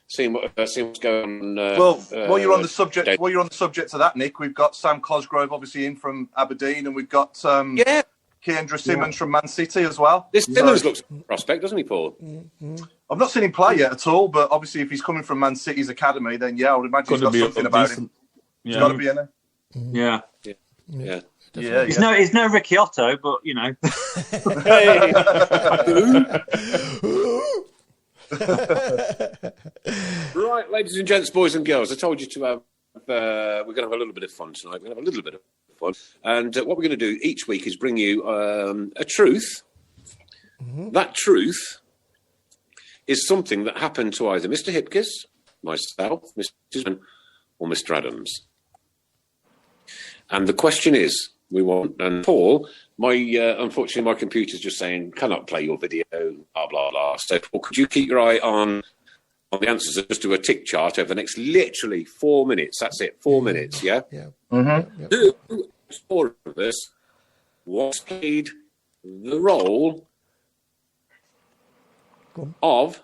seeing what's going on. While you're on the subject of that, Nick, we've got Sam Cosgrove obviously in from Aberdeen, and we've got Keandra Simmons from Man City as well. This Simmons looks a prospect, doesn't he, Paul? I've not seen him play yet at all, but obviously if he's coming from Man City's academy, then I would imagine he's got something about him. He's got to be in there. Yeah. He's no Ricky Otto, but you know. Right, ladies and gents, boys and girls, I told you to have. We're going to have a little bit of fun tonight. We're going to have a little bit of fun, and what we're going to do each week is bring you a truth. That truth is something that happened to either Mr. Hipkiss, myself, Mr. Tisman, or Mr. Adams. And the question is, and Paul, unfortunately, my computer's just saying, cannot play your video, blah, blah, blah. So, Paul, could you keep your eye on the answers and just do a tick chart over the next literally 4 minutes? That's it, 4 minutes, yeah? Yeah. Who, four of us, was played the role of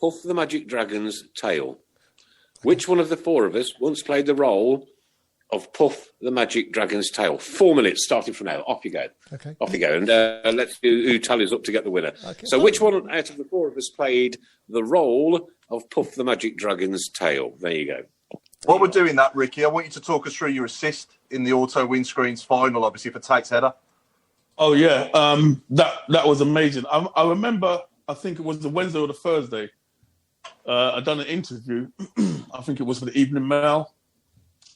Puff the Magic Dragon's tail? Which one of the four of us once played the role of Puff the Magic Dragon's tail? 4 minutes, starting from now. Off you go. Okay. Off you go. And let's do who tallies up to get the winner. Okay. So which one out of the four of us played the role of Puff the Magic Dragon's tail? There you go. While we're doing that, Ricky, I want you to talk us through your assist in the Auto Windscreens final, obviously, for Tate's header. Oh, yeah. That was amazing. I remember, I think it was the Wednesday or the Thursday, I'd done an interview. I think it was for the Evening Mail.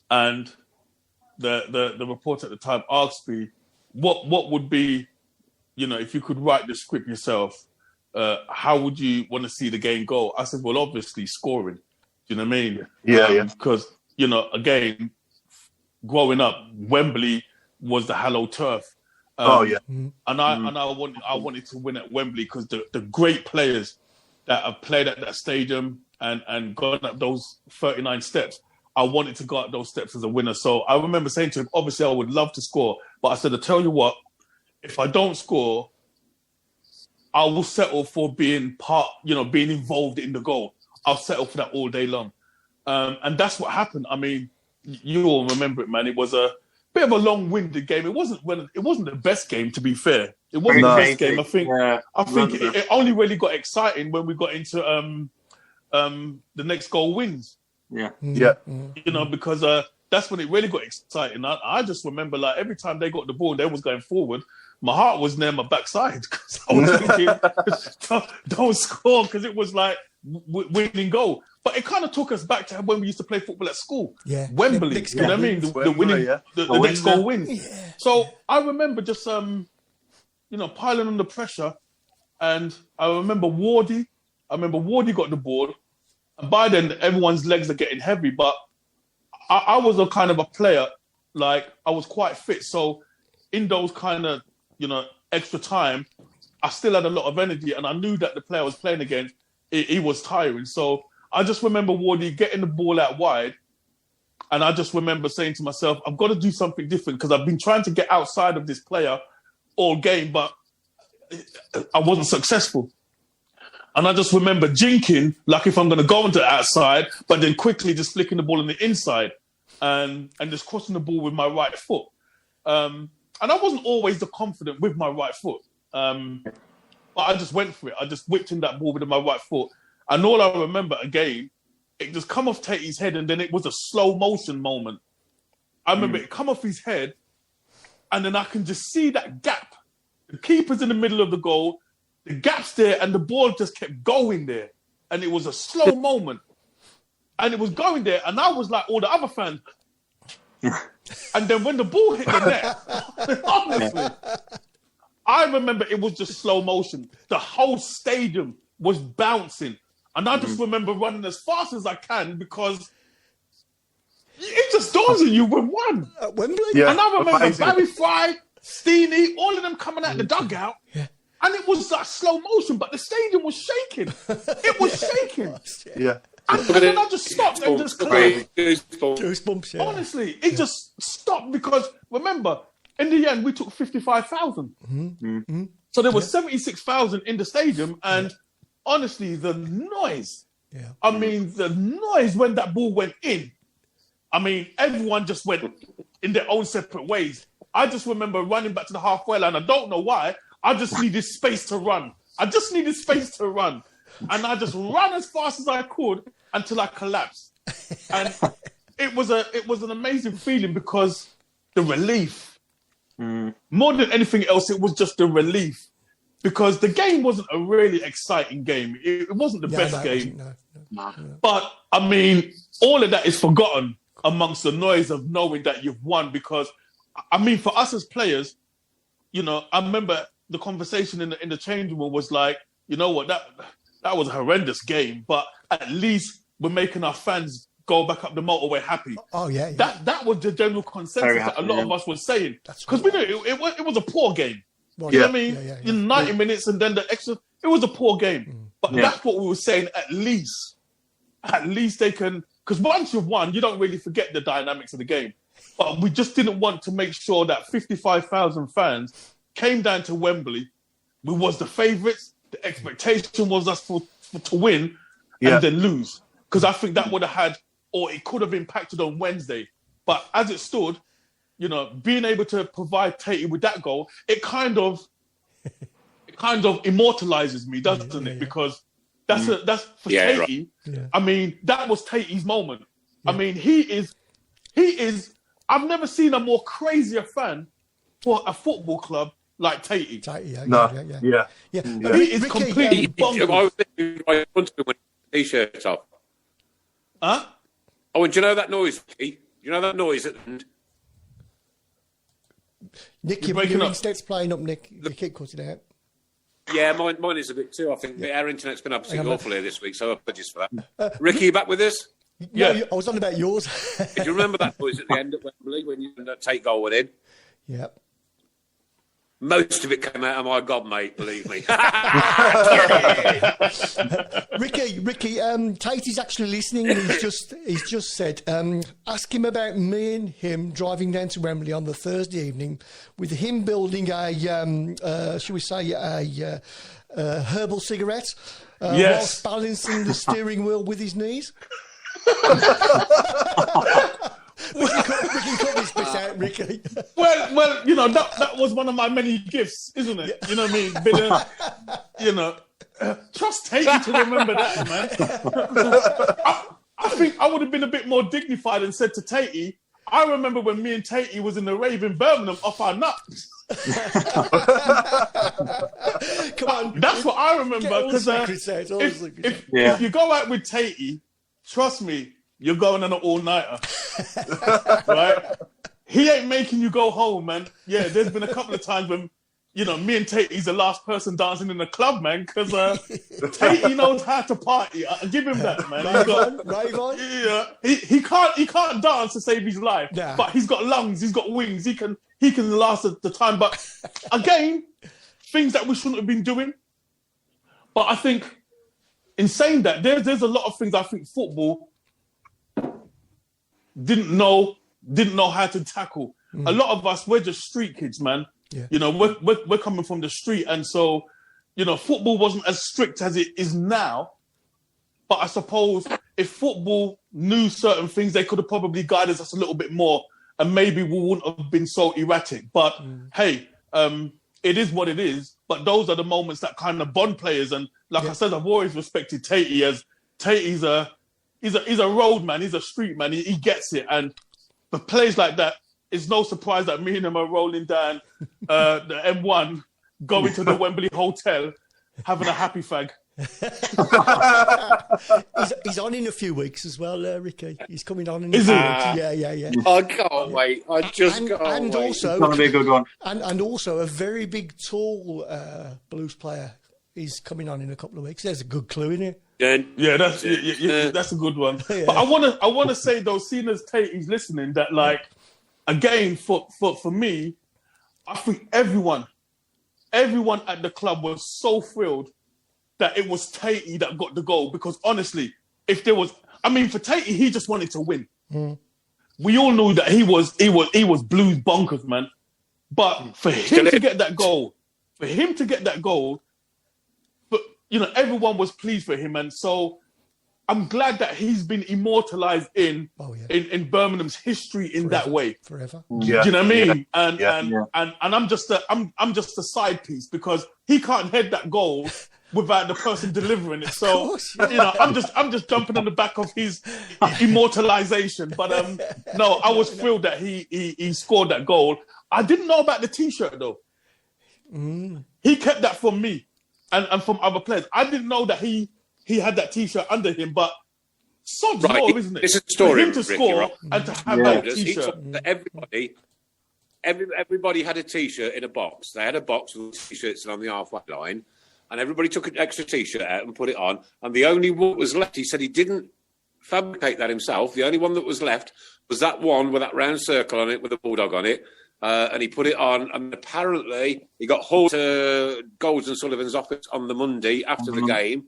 And the reporter at the time asked me, what would be, if you could write the script yourself, how would you want to see the game go? I said, well, obviously scoring. Do you know what I mean? Yeah. Because, again, growing up, Wembley was the hallowed turf. And I wanted to win at Wembley because the great players that have played at that stadium and gone up those 39 steps, I wanted to go up those steps as a winner. So I remember saying to him, obviously I would love to score, but I said, I tell you what, if I don't score, I will settle for being being involved in the goal. I'll settle for that all day long. And that's what happened. I mean, you all remember it, man. It was a bit of a long-winded game. It wasn't the best game, to be fair. It wasn't the best game. I think it only really got exciting when we got into the next goal wins. Yeah. Because that's when it really got exciting. I just remember, like, every time they got the ball, they was going forward. My heart was near my backside because I was thinking, don't score, because it was like winning goal. But it kind of took us back to when we used to play football at school. Yeah. Wembley, you know what I mean? The winning, the next goal wins. Yeah. So I remember just, piling under pressure. And I remember Wardy got the ball. And by then, everyone's legs are getting heavy. But I was a kind of a player, like, I was quite fit. So in those kind of, extra time, I still had a lot of energy. And I knew that the player I was playing against, he was tiring. So I just remember Wardy getting the ball out wide. And I just remember saying to myself, I've got to do something different because I've been trying to get outside of this player all game, but I wasn't successful. And I just remember jinking, like if I'm going to go into the outside, but then quickly just flicking the ball on the inside and just crossing the ball with my right foot. And I wasn't always the confident with my right foot. But I just went for it. I just whipped in that ball with my right foot. And all I remember, again, it just come off Tatey's head, and then it was a slow motion moment. I remember it come off his head, and then I can just see that gap. The keeper's in the middle of the goal, the gap's there, and the ball just kept going there. And it was a slow moment. and it was going there, and I was like all the other fans. And then when the ball hit the net, honestly, I remember it was just slow motion. The whole stadium was bouncing, and I just remember running as fast as I can because it just dawns on you we won. Wembley? Yeah, and I remember Barry Fry, Steenie, all of them coming out the dugout. Yeah. And it was like slow motion, but the stadium was shaking. It was shaking. Yeah. And then I just stopped and just clapped. Goosebumps, yeah. Honestly, it just stopped because, remember, in the end, we took 55,000. Mm-hmm. So there was 76,000 in the stadium. And honestly, the noise, I mean, the noise when that ball went in, I mean, everyone just went in their own separate ways. I just remember running back to the halfway line. I don't know why. I just needed space to run. And I just ran as fast as I could until I collapsed. And it was an amazing feeling because the relief, more than anything else, it was just the relief. Because the game wasn't a really exciting game. It wasn't the best game. No. But, I mean, all of that is forgotten amongst the noise of knowing that you've won. Because, I mean, for us as players, you know, I remember the conversation in the changing room was like, you know what, that was a horrendous game, but at least we're making our fans go back up the motorway happy. Oh, yeah. That was the general consensus that a lot of us were saying. Because we knew it was a poor game. Well, you know what I mean? In 90 minutes and then the extra, it was a poor game. But that's what we were saying, at least they can, because once you've won, you don't really forget the dynamics of the game. But we just didn't want to make sure that 55,000 fans came down to Wembley. We was the favourites. The expectation was us to win and then lose. Because I think that would have had, or it could have impacted on Wednesday. But as it stood, you know, being able to provide Tatey with that goal, it kind of immortalizes me, doesn't it? Because that's for Tatey. Right. Yeah. I mean, that was Tatey's moment. Yeah. I mean, he is. I've never seen a more crazier fan for a football club like Tatey. He is completely bonkers. I was thinking right in front of him with his t-shirt off. Huh? Oh, and do you know that noise, Keith? Do you know that noise at the end? Nick, your internet's playing up, Nick. You keep cutting out. Yeah, mine is a bit too. I think our internet's been absolutely awful here this week, so apologies for that. Ricky, you back with us? Yeah. I was on about yours. Do you remember that noise at the end at Wembley when you take goal went in? Yep. Most of it came out of my gob, mate, believe me. Ricky, Tatey's actually listening. He's just said, ask him about me and him driving down to Wembley on the Thursday evening with him building a, shall we say, a herbal cigarette whilst balancing the steering wheel with his knees. We can cut this bit out, Ricky. Well, you know, that was one of my many gifts, isn't it? You know what I mean? Trust Tatey to remember that, man. I think I would have been a bit more dignified and said to Tatey, I remember when me and Tatey was in the rave in Birmingham off our nuts. Come on. That's what I remember. Because if you go out with Tatey, trust me, you're going on an all-nighter, right? He ain't making you go home, man. Yeah, there's been a couple of times when, you know, me and Tatey's the last person dancing in the club, man, because Tatey knows how to party. I give him that, man. Rave on. Yeah, he can't dance to save his life, but he's got lungs, he's got wings, he can last the time. But again, things that we shouldn't have been doing. But I think, in saying that, there's a lot of things I think football didn't know how to tackle. A lot of us, we're just street kids, man. Yeah. You know, we're coming from the street, and so, you know, football wasn't as strict as it is now. But I suppose if football knew certain things, they could have probably guided us a little bit more, and maybe we wouldn't have been so erratic. But hey, it is what it is. But those are the moments that kind of bond players. And like I said, I've always respected Tatey as Tatey's He's a road man. He's a street man. He gets it. And for plays like that, it's no surprise that me and him are rolling down the M1, going to the Wembley Hotel, having a happy fag. He's on in a few weeks as well, Ricky. He's coming on in Is a he? few weeks. Yeah. I can't wait. I just can't and wait. Also, It's going to be a good one. and also a very big, tall blues player is coming on in a couple of weeks. There's a good clue in it. Yeah, that's a good one. Yeah. But I wanna say though, seeing as Tate is listening, that like again for me, I think everyone at the club was so thrilled that it was Tatey that got the goal, because honestly, if there was, I mean, for Tatey, he just wanted to win. We all knew that he was blues bonkers, man. But for him to get that goal, but you know, everyone was pleased for him, and so I'm glad that he's been immortalized in Birmingham's history in that way. Forever. Yeah. Do you know what I mean? Yeah. And I'm just a side piece, because he can't head that goal without the person delivering it. So course, yeah. you know, I'm just jumping on the back of his immortalization. But no, I was thrilled that he scored that goal. I didn't know about the T-shirt though. He kept that from me and from other players. I didn't know that he had that T-shirt under him, but sod's law, isn't it? It's a story, for him to Ricky, score right? and to have that He T-shirt. told that everybody had a T-shirt in a box. They had a box with T-shirts on the halfway line, and everybody took an extra T-shirt out and put it on. And the only one that was left, he said he didn't fabricate that himself. The only one that was left was that one with that round circle on it with a bulldog on it. And he put it on, and apparently he got hauled to Golds and Sullivan's office on the Monday after the game.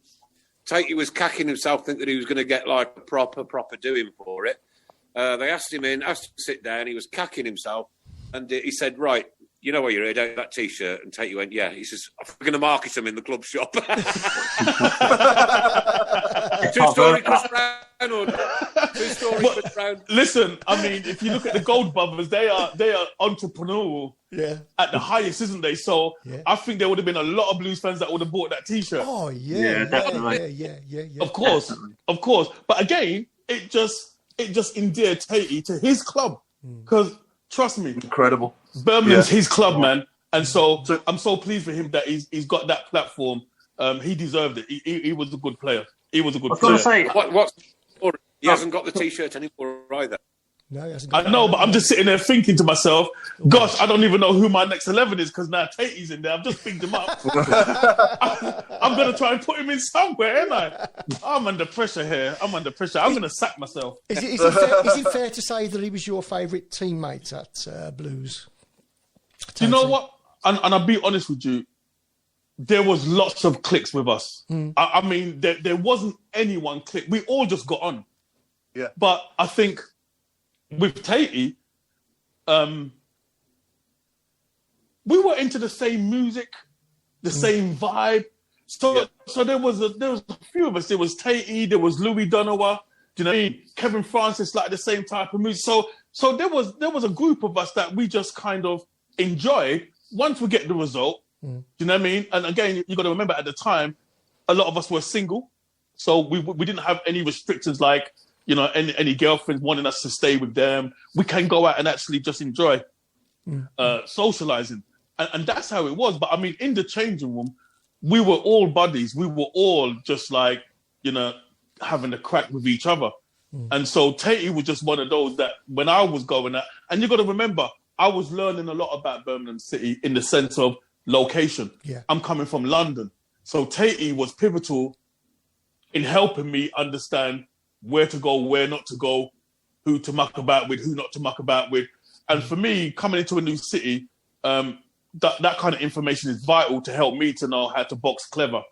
Tatey was cacking himself, thinking that he was going to get like a proper doing for it. They asked him to sit down. He was cacking himself, and he said, "Right, you know where you're here, don't you, that T-shirt?" And Tatey went, "Yeah." He says, "I'm going to market them in the club shop." True story, Chris Brown. True story, Chris Brown. Listen, I mean, if you look at the Gold Brothers, they are entrepreneurial at the highest, isn't they? So I think there would have been a lot of Blues fans that would have bought that T-shirt. Oh yeah, definitely. Yeah. Of course. But again, it just endeared Tatey to his club, because trust me, Incredible. Birmingham's his club, man. And so I'm so pleased for him that he's got that platform. He deserved it. He was a good player. He was a good player. I was going to say, What? He hasn't got the T-shirt anymore either. No, he hasn't I know, but I'm just sitting there thinking to myself, gosh, I don't even know who my next 11 is, because now Tatey's in there. I've just picked him up. I'm going to try and put him in somewhere, ain't I? I'm under pressure here. I'm going to sack myself. Is it fair to say that he was your favourite teammate at Blues? Do you know what? And I'll be honest with you, there was lots of clicks with us. I mean, there wasn't any one click. We all just got on. Yeah. But I think with Tatey, we were into the same music, the same vibe. So there was a few of us. There was Tatey, there was Louis Donowa, do you know what I mean? Kevin Francis, like the same type of music. So there was a group of us that we just kind of enjoyed once we get the result. Do you know what I mean? And again, you got to remember at the time, a lot of us were single, so we didn't have any restrictions like, you know, any girlfriends wanting us to stay with them. We can go out and actually just enjoy socializing, and that's how it was. But I mean, in the changing room, we were all buddies. We were all just like, you know, having a crack with each other. And so Tatey was just one of those that when I was going out, and you got to remember, I was learning a lot about Birmingham City in the sense of location. Yeah. I'm coming from London. So Tatey was pivotal in helping me understand where to go, where not to go, who to muck about with, who not to muck about with. And for me, coming into a new city, that kind of information is vital to help me to know how to box clever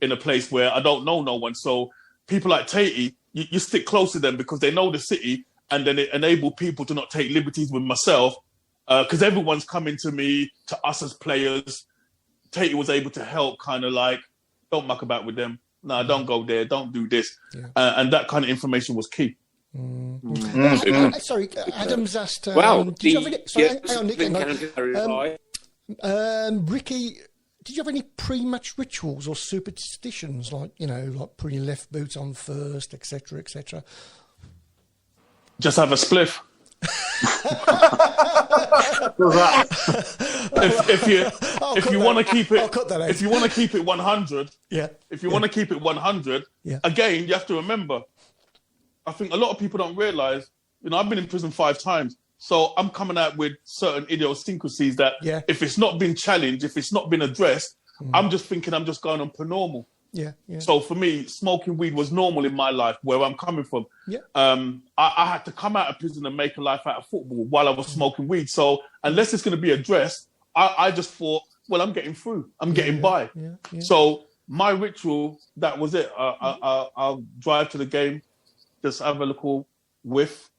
in a place where I don't know no one. So people like Tatey, you stick close to them because they know the city, and then it enabled people to not take liberties with myself, because everyone's coming to me, to us as players. Tatey was able to help kind of like, don't muck about with them. No, don't go there. Don't do this. And that kind of information was key. Sorry, Adam's asked... Well, did you have any... Sorry, hang on, Nick. Ricky, did you have any pre-match rituals or superstitions, like, you know, like putting your left boot on first, etc., etc.? Just have a spliff. If you want to keep it, I'll cut that out. if you want to keep it 100, yeah. If you want to keep it 100, again, you have to remember. I think a lot of people don't realise. I've been in prison 5 times, so I'm coming out with certain idiosyncrasies that if it's not been challenged, if it's not been addressed, I'm just thinking I'm just going on per normal. Yeah. So for me, smoking weed was normal in my life, where I'm coming from. Yeah. I had to come out of prison and make a life out of football while I was smoking weed. So unless it's going to be addressed, I just thought, well, I'm getting through. I'm getting by. Yeah. So my ritual, that was it. I'll drive to the game, just have a little whiff,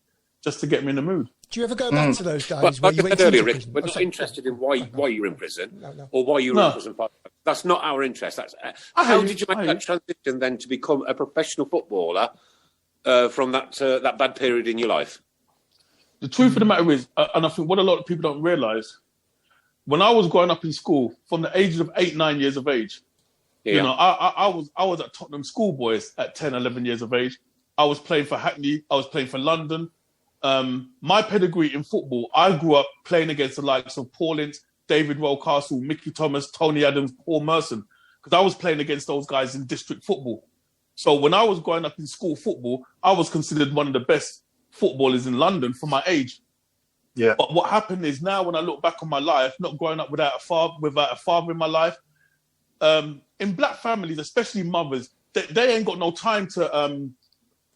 just to get me in the mood. Do you ever go back to those days? But where like you I went said earlier, into Rick, prison? we're not interested in why you're in prison or why you were in prison. That's not our interest. How did you make that transition then to become a professional footballer from that bad period in your life? The truth of the matter is, and I think what a lot of people don't realise, when I was growing up in school, from the ages of 8, 9 years of age, I was at Tottenham Schoolboys at 10, 11 years of age. I was playing for Hackney. I was playing for London. My pedigree in football, I grew up playing against the likes of Paul Ince, David Rocastle, Mickey Thomas, Tony Adams, Paul Merson, because I was playing against those guys in district football. So when I was growing up in school football, I was considered one of the best footballers in London for my age. Yeah. But what happened is now when I look back on my life, not growing up without a father in my life, in black families, especially mothers, they ain't got no time to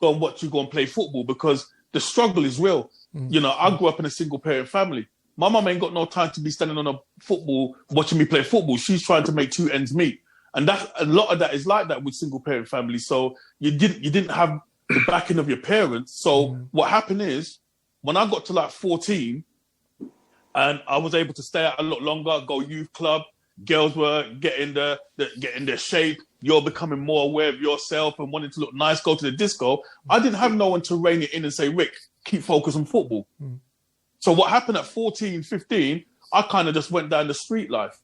go and play football because the struggle is real. I grew up in a single parent family. My mum ain't got no time to be standing on a football watching me play football. She's trying to make 2 ends meet. And a lot of that is like that with single parent families. So you didn't have the backing of your parents. So what happened is when I got to like 14 and I was able to stay out a lot longer, go youth club, girls were getting their shape. You're becoming more aware of yourself and wanting to look nice, go to the disco. I didn't have no one to rein it in and say, Rick, keep focused on football. So what happened at 14, 15, I kind of just went down the street life,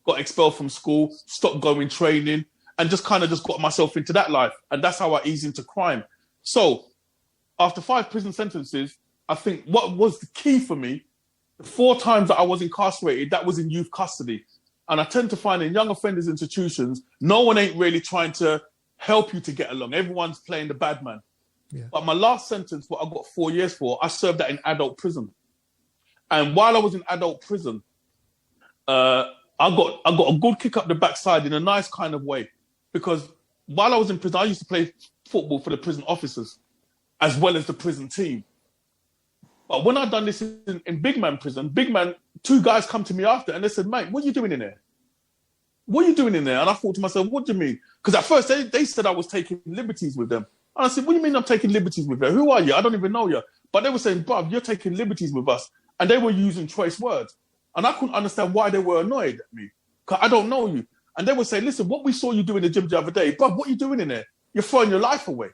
got expelled from school, stopped going training, and just got myself into that life. And that's how I eased into crime. So after 5 prison sentences, I think what was the key for me, the 4 times that I was incarcerated, that was in youth custody. And I tend to find in young offenders institutions, no one ain't really trying to help you to get along. Everyone's playing the bad man. Yeah. But my last sentence, what I got 4 years for, I served that in adult prison. And while I was in adult prison, I got a good kick up the backside in a nice kind of way. Because while I was in prison, I used to play football for the prison officers as well as the prison team. But when I done this in Big Man prison, 2 guys come to me after and they said, mate, what are you doing in there? What are you doing in there? And I thought to myself, what do you mean? Because at first they said I was taking liberties with them. And I said, what do you mean I'm taking liberties with you? Who are you? I don't even know you. But they were saying, bruv, you're taking liberties with us. And they were using choice words. And I couldn't understand why they were annoyed at me. Because I don't know you. And they would say, listen, what we saw you do in the gym the other day, bruv, what are you doing in there? You're throwing your life away.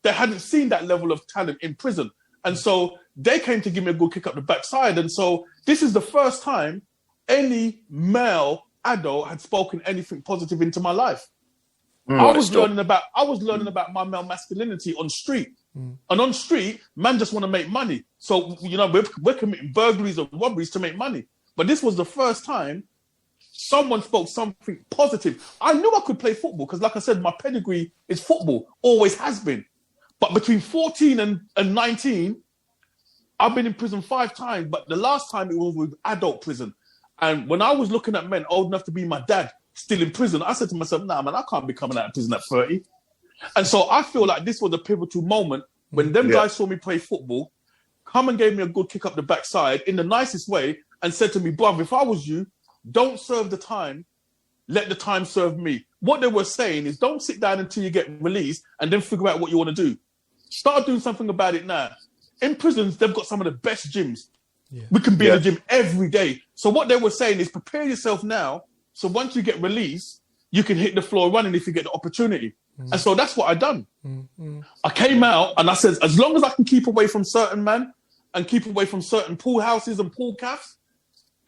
They hadn't seen that level of talent in prison. And so they came to give me a good kick up the backside. And so this is the first time any male adult had spoken anything positive into my life. I was learning about my male masculinity on street. And on street, man just want to make money. So, we're committing burglaries and robberies to make money. But this was the first time someone spoke something positive. I knew I could play football because, like I said, my pedigree is football, always has been. But between 14 and 19, I've been in prison 5 times, but the last time it was with adult prison. And when I was looking at men old enough to be my dad, still in prison, I said to myself, nah, man, I can't be coming out of prison at 30. And so I feel like this was a pivotal moment when them guys saw me play football, come and gave me a good kick up the backside in the nicest way and said to me, bruv, if I was you, don't serve the time, let the time serve me. What they were saying is don't sit down until you get released and then figure out what you want to do. Start doing something about it now. In prisons, they've got some of the best gyms. Yeah. We can be in the gym every day. So what they were saying is prepare yourself now. So once you get released, you can hit the floor running if you get the opportunity. And so that's what I done. I came out and I said, as long as I can keep away from certain men and keep away from certain pool houses and pool cafes,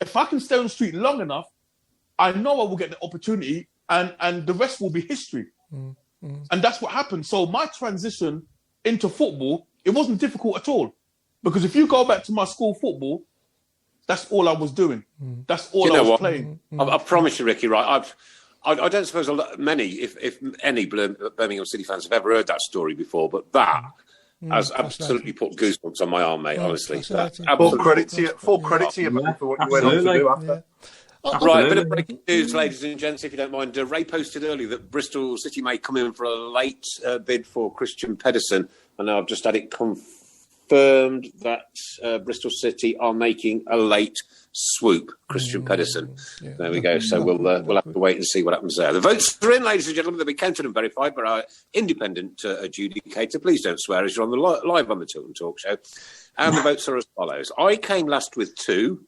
if I can stay on the street long enough, I know I will get the opportunity and the rest will be history. And that's what happened. So my transition into football, it wasn't difficult at all. Because if you go back to my school football, that's all I was doing. That's all I was playing. I promise you, Ricky, right? I don't suppose many, if any, Birmingham City fans have ever heard that story before, but that has absolutely put goosebumps on my arm, mate, honestly. Full credit to you, man, for what you went on to do after. Right, a bit of breaking news, ladies and gents, if you don't mind. Ray posted earlier that Bristol City may come in for a late bid for Christian Pedersen. I know I've just had it confirmed that Bristol City are making a late swoop, Christian Pedersen. Yeah, there we go. So we'll have to wait and see what happens there. The votes are in, ladies and gentlemen. They'll be counted and verified by our independent adjudicator. Please don't swear as you're on the live on the Tilton Talk Show. And the votes are as follows. I came last with 2.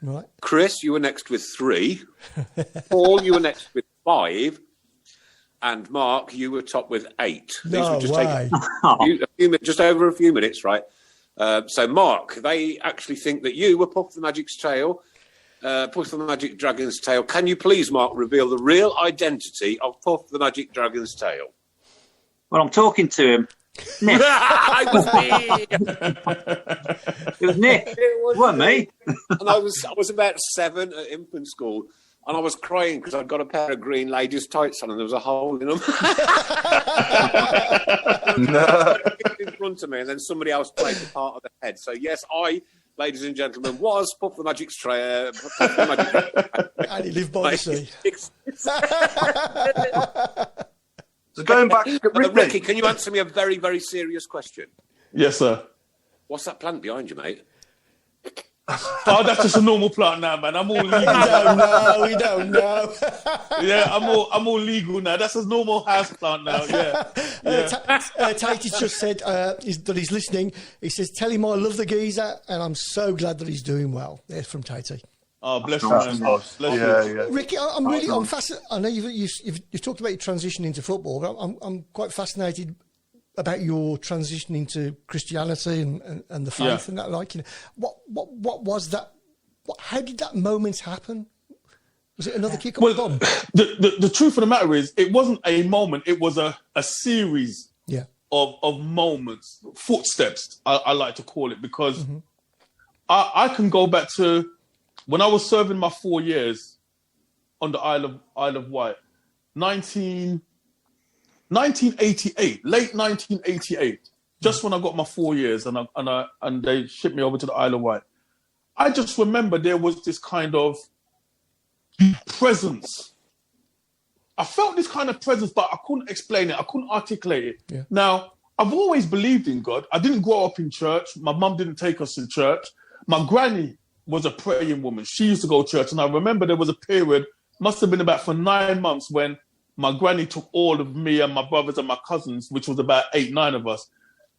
Right. Chris, you were next with 3. Paul, you were next with 5. And Mark, you were top with 8. These would just take just over a few minutes, right? So, Mark, they actually think that you were Puff the Magic Dragon's tail. Can you please, Mark, reveal the real identity of Puff the Magic Dragon's tail? Well, I'm talking to him. Nick. It was me. It was Nick. It wasn't me. And I was about 7 at infant school, and I was crying because I'd got a pair of green ladies' tights on, and there was a hole in them. No. In front of me, and then somebody else played the part of the head. So yes, I, ladies and gentlemen, was Puff the Magic Strayer. And he lived by the sea. So going back, Ricky, can you answer me a very, very serious question? Yes, sir. What's that plant behind you, mate? Oh, that's just a normal plant now, man. I'm all legal. We don't know. Yeah, I'm all legal now. That's a normal house plant now. Yeah. Tatey's just said that he's listening. He says, "Tell him I love the geezer, and I'm so glad that he's doing well." There's from Tatey. Oh, bless you, man. Bless you. Ricky, I'm fascinated. I know you've talked about your transition into football, but I'm quite fascinated about your transition into Christianity and the faith and that. Like, what was that? How did that moment happen? Was it another kick up the bum? The truth of the matter is, it wasn't a moment. It was a series of moments, footsteps. I like to call it, because I can go back to when I was serving my 4 years on the Isle of Wight, 1988, late 1988, just when I got my 4 years, and they shipped me over to the Isle of Wight. I just remember there was this kind of presence. I felt this kind of presence, but I couldn't explain it. I couldn't articulate it. Yeah. Now, I've always believed in God. I didn't grow up in church. My mum didn't take us to church. My granny was a praying woman. She used to go to church. And I remember there was a period, must have been about for 9 months, when my granny took all of me and my brothers and my cousins, which was about 8, 9 of us.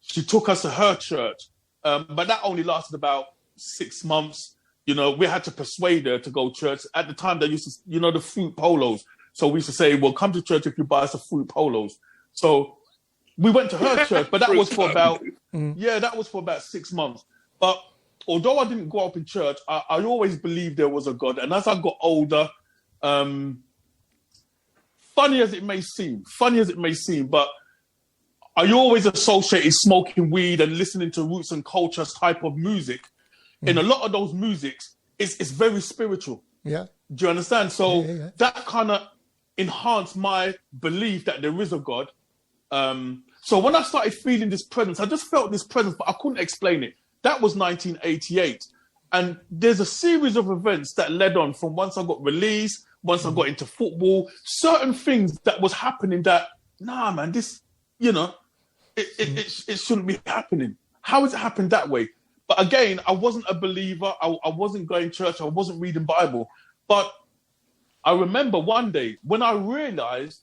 She took us to her church. But that only lasted about 6 months. You know, we had to persuade her to go to church. At the time, they used to, the fruit polos. So we used to say, well, come to church if you buy us a fruit polos. So we went to her church, but that was for about, that was for about 6 months. But although I didn't grow up in church, I always believed there was a God. And as I got older, funny as it may seem, but I always associated smoking weed and listening to roots and cultures type of music. In a lot of those musics, it's very spiritual. Yeah. Do you understand? So that kind of enhanced my belief that there is a God. So when I started feeling this presence, I just felt this presence, but I couldn't explain it. That was 1988. And there's a series of events that led on from once I got released, once I got into football, certain things that was happening that, nah, man, this, it shouldn't be happening. How has it happened that way? But again, I wasn't a believer. I wasn't going to church. I wasn't reading Bible. But I remember one day when I realized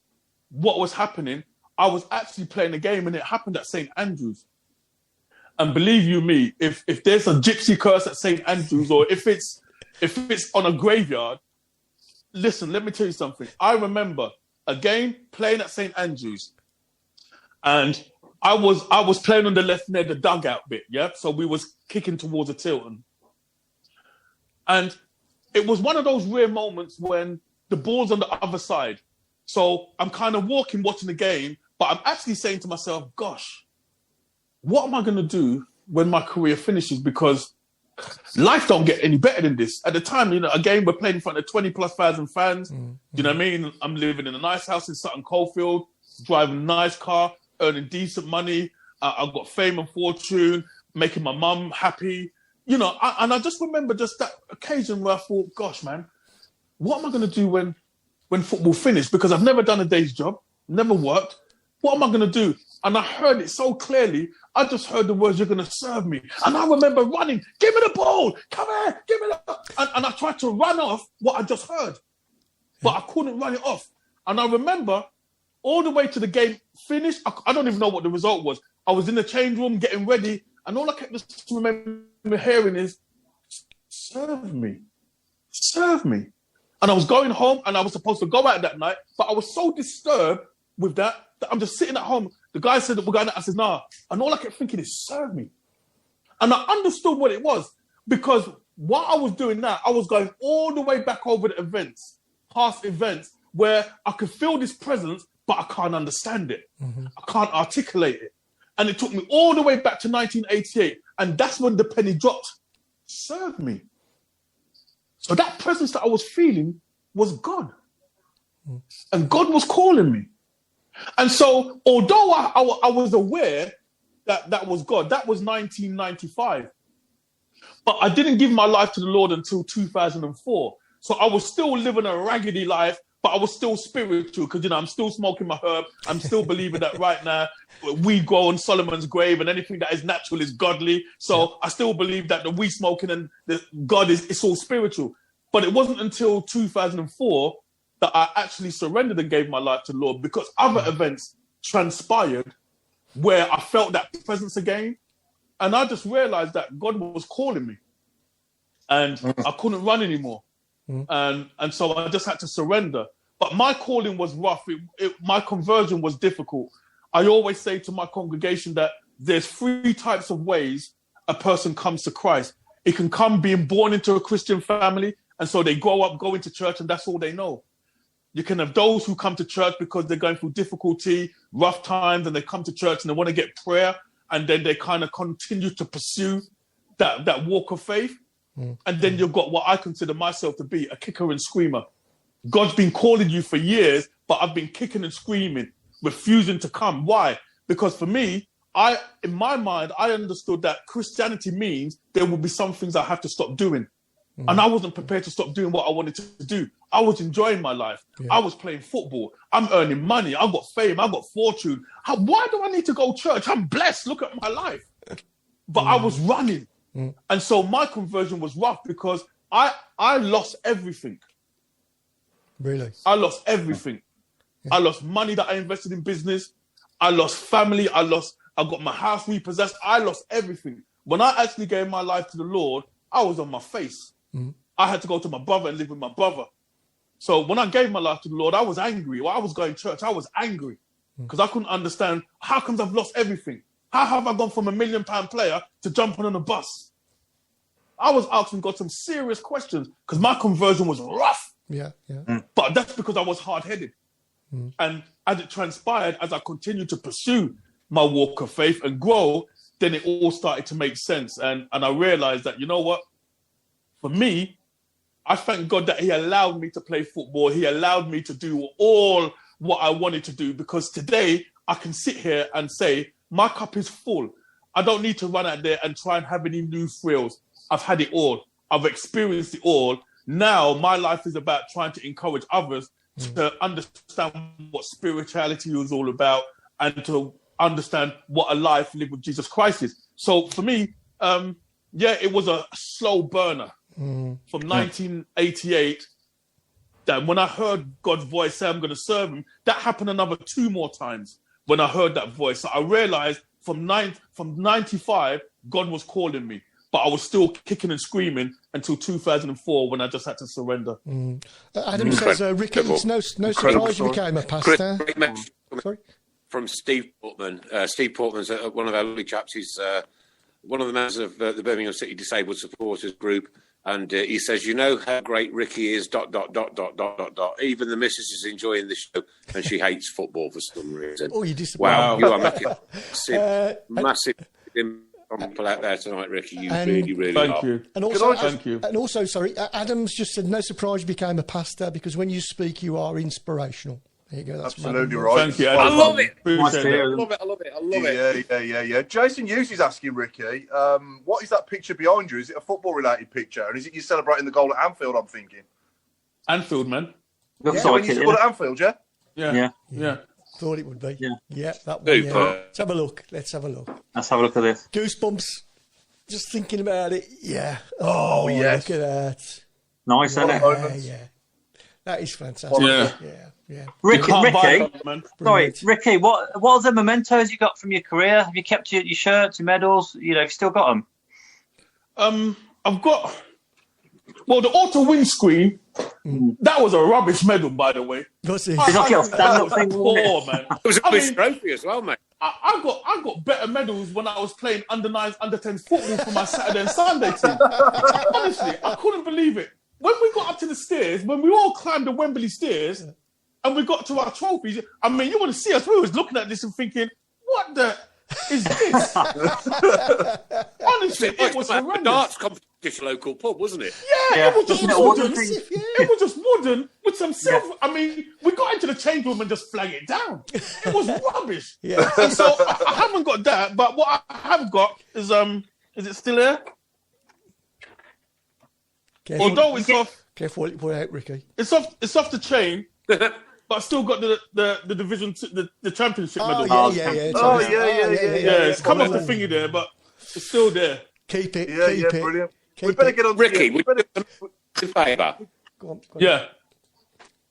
what was happening, I was actually playing a game, and it happened at St. Andrews. And believe you me, if there's a gypsy curse at St. Andrews, or if it's on a graveyard, listen, let me tell you something. I remember a game playing at St. Andrews, and I was playing on the left near the dugout bit, yeah? So we was kicking towards a Tilton. And it was one of those rare moments when the ball's on the other side. So I'm kind of watching the game, but I'm actually saying to myself, gosh, what am I going to do when my career finishes, because life don't get any better than this. At the time, again, we're playing in front of 20,000+ fans. Do you know what I mean? I'm living in a nice house in Sutton Coldfield, driving a nice car, earning decent money. I've got fame and fortune, making my mum happy. And I just remember just that occasion where I thought, gosh, man, what am I going to do when football finished? Because I've never done a day's job, never worked. What am I going to do? And I heard it so clearly. I just heard the words, "You're going to serve me." And I remember running, "Give me the ball. Come here, give me the..." And I tried to run off what I just heard, but I couldn't run it off. And I remember all the way to the game finished. I don't even know what the result was. I was in the change room getting ready, and all I kept just remember hearing is, "Serve me, serve me." And I was going home, and I was supposed to go out that night, but I was so disturbed with that I'm just sitting at home. The guy said that we're going out. I said, "Nah." And all I kept thinking is, "Serve me." And I understood what it was, because what I was doing now, I was going all the way back over the events, past events, where I could feel this presence, but I can't understand it. I can't articulate it. And it took me all the way back to 1988. And that's when the penny dropped. Serve me. So that presence that I was feeling was God. And God was calling me. And so, although I was aware that was God, that was 1995. But I didn't give my life to the Lord until 2004. So I was still living a raggedy life, but I was still spiritual, because, I'm still smoking my herb. I'm still believing that right now we grow on Solomon's grave, and anything that is natural is godly. So I still believe that the weed smoking and the God it's all spiritual. But it wasn't until 2004 that I actually surrendered and gave my life to the Lord, because other events transpired where I felt that presence again. And I just realized that God was calling me, and I couldn't run anymore. And so I just had to surrender. But my calling was rough. My conversion was difficult. I always say to my congregation that there's 3 types of ways a person comes to Christ. It can come being born into a Christian family, and so they grow up going to church, and that's all they know. You can have those who come to church because they're going through difficulty, rough times, and they come to church and they want to get prayer, and then they kind of continue to pursue that walk of faith. And then you've got what I consider myself to be a kicker and screamer. God's been calling you for years, but I've been kicking and screaming, refusing to come. Why? Because for me, in my mind, I understood that Christianity means there will be some things I have to stop doing. And I wasn't prepared to stop doing what I wanted to do. I was enjoying my life. I was playing football. I'm earning money. I've got fame. I've got fortune. Why do I need to go to church? I'm blessed. Look at my life. But I was running. And so my conversion was rough, because I lost everything. Really? I lost everything. I lost money that I invested in business. I lost family. I got my house repossessed. I lost everything. When I actually gave my life to the Lord, I was on my face. I had to go to my brother and live with my brother. So when I gave my life to the Lord, I was angry. While I was going to church, I was angry, because I couldn't understand, how comes I've lost everything? How have I gone from £1 million player to jumping on a bus? I was asking God some serious questions, because my conversion was rough. But that's because I was hard-headed. And as it transpired, as I continued to pursue my walk of faith and grow, then it all started to make sense. And I realized that, you know what? For me, I thank God that he allowed me to play football. He allowed me to do all what I wanted to do, because today I can sit here and say, my cup is full. I don't need to run out there and try and have any new thrills. I've had it all. I've experienced it all. Now my life is about trying to encourage others to understand what spirituality is all about, and to understand what a life lived with Jesus Christ is. So for me, it was a slow burner from 1988. That when I heard God's voice say, "I'm going to serve him," that happened another 2 more times when I heard that voice. So I realized from 95, God was calling me, but I was still kicking and screaming until 2004, when I just had to surrender. Adam says, Ricky, it's no surprise you became a pastor. Sorry? From Steve Portman. Steve Portman's one of our lovely chaps. He's one of the members of the Birmingham City Disabled Supporters Group. And he says, "You know how great Ricky is, ... Even the missus is enjoying the show, and she hates football for some reason." Oh, you disappointed. Wow, you are making massive people out there tonight, Ricky. You And- really Thank are. you. And also, Thank you. And also, sorry, Adams just said, no surprise you became a pastor because when you speak, you are inspirational. There you go. That's Absolutely Adam. right. Thank you. I love it. Appreciate Nice it. I love it. I love it. Yeah. Jason Hughes is asking Ricky, what is that picture behind you? Is it a football-related picture? And is it you celebrating the goal at Anfield, I'm thinking? Anfield, man. Looks When like you it. scored at Anfield, yeah? Yeah. Thought it would be. Yeah. That one. Yeah. Super. Let's have a look. Let's have a look. Let's have a look at this. Goosebumps. Just thinking about it. Yeah. Oh, yes. Look at that. Nice, isn't it? Yeah. That is fantastic. Yeah. Yeah. Ricky, Can't buy Ricky, that, man. sorry, Ricky, what are the mementos you got from your career? Have you kept your shirts, your medals? You know, have you still got them? I've got. Well, the Otto windscreen. That was a rubbish medal, by the way. What's it? It's like a stand-up thing, wasn't it? Poor, man. It was a I big mean, trophy as well, mate. I got better medals when I was playing under-9s, under-10s football for my Saturday and Sunday team. Honestly, I couldn't believe it. When we got up to the stairs, when we all climbed the Wembley stairs, and we got to our trophies, I mean, you want to see us, we was looking at this and thinking, what the is this? Honestly, it was a horrendous. darts competition local pub, wasn't it? Yeah, it was just Yeah, wooden. wooden thing. It was just wooden with some silver. I mean, we got into the change room and just flag it down. It was rubbish. Yeah. And so I haven't got that, but what I have got is it still there? Careful, Although it's off, careful what you put out, Ricky. it's off the chain, but I still got the division, the championship medal. Yeah. Yeah, it's come off the finger there, but it's still there. Keep it. Yeah, keep it. brilliant. Keep We better it. get on to Ricky, you. would you do us a favour? Go on. Yeah.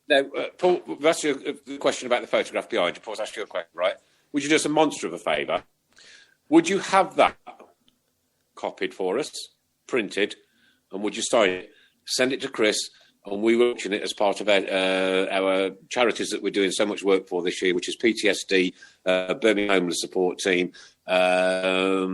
Now, Paul, we've asked you a question about the photograph behind you. Paul's asked you a question, right? Would you do us a monster of a favour? Would you have that copied for us, printed, and would you sign it, send it to Chris, and we will auction it as part of our charities that we're doing so much work for this year, which is PTSD, Birmingham Homeless Support Team, Yeah.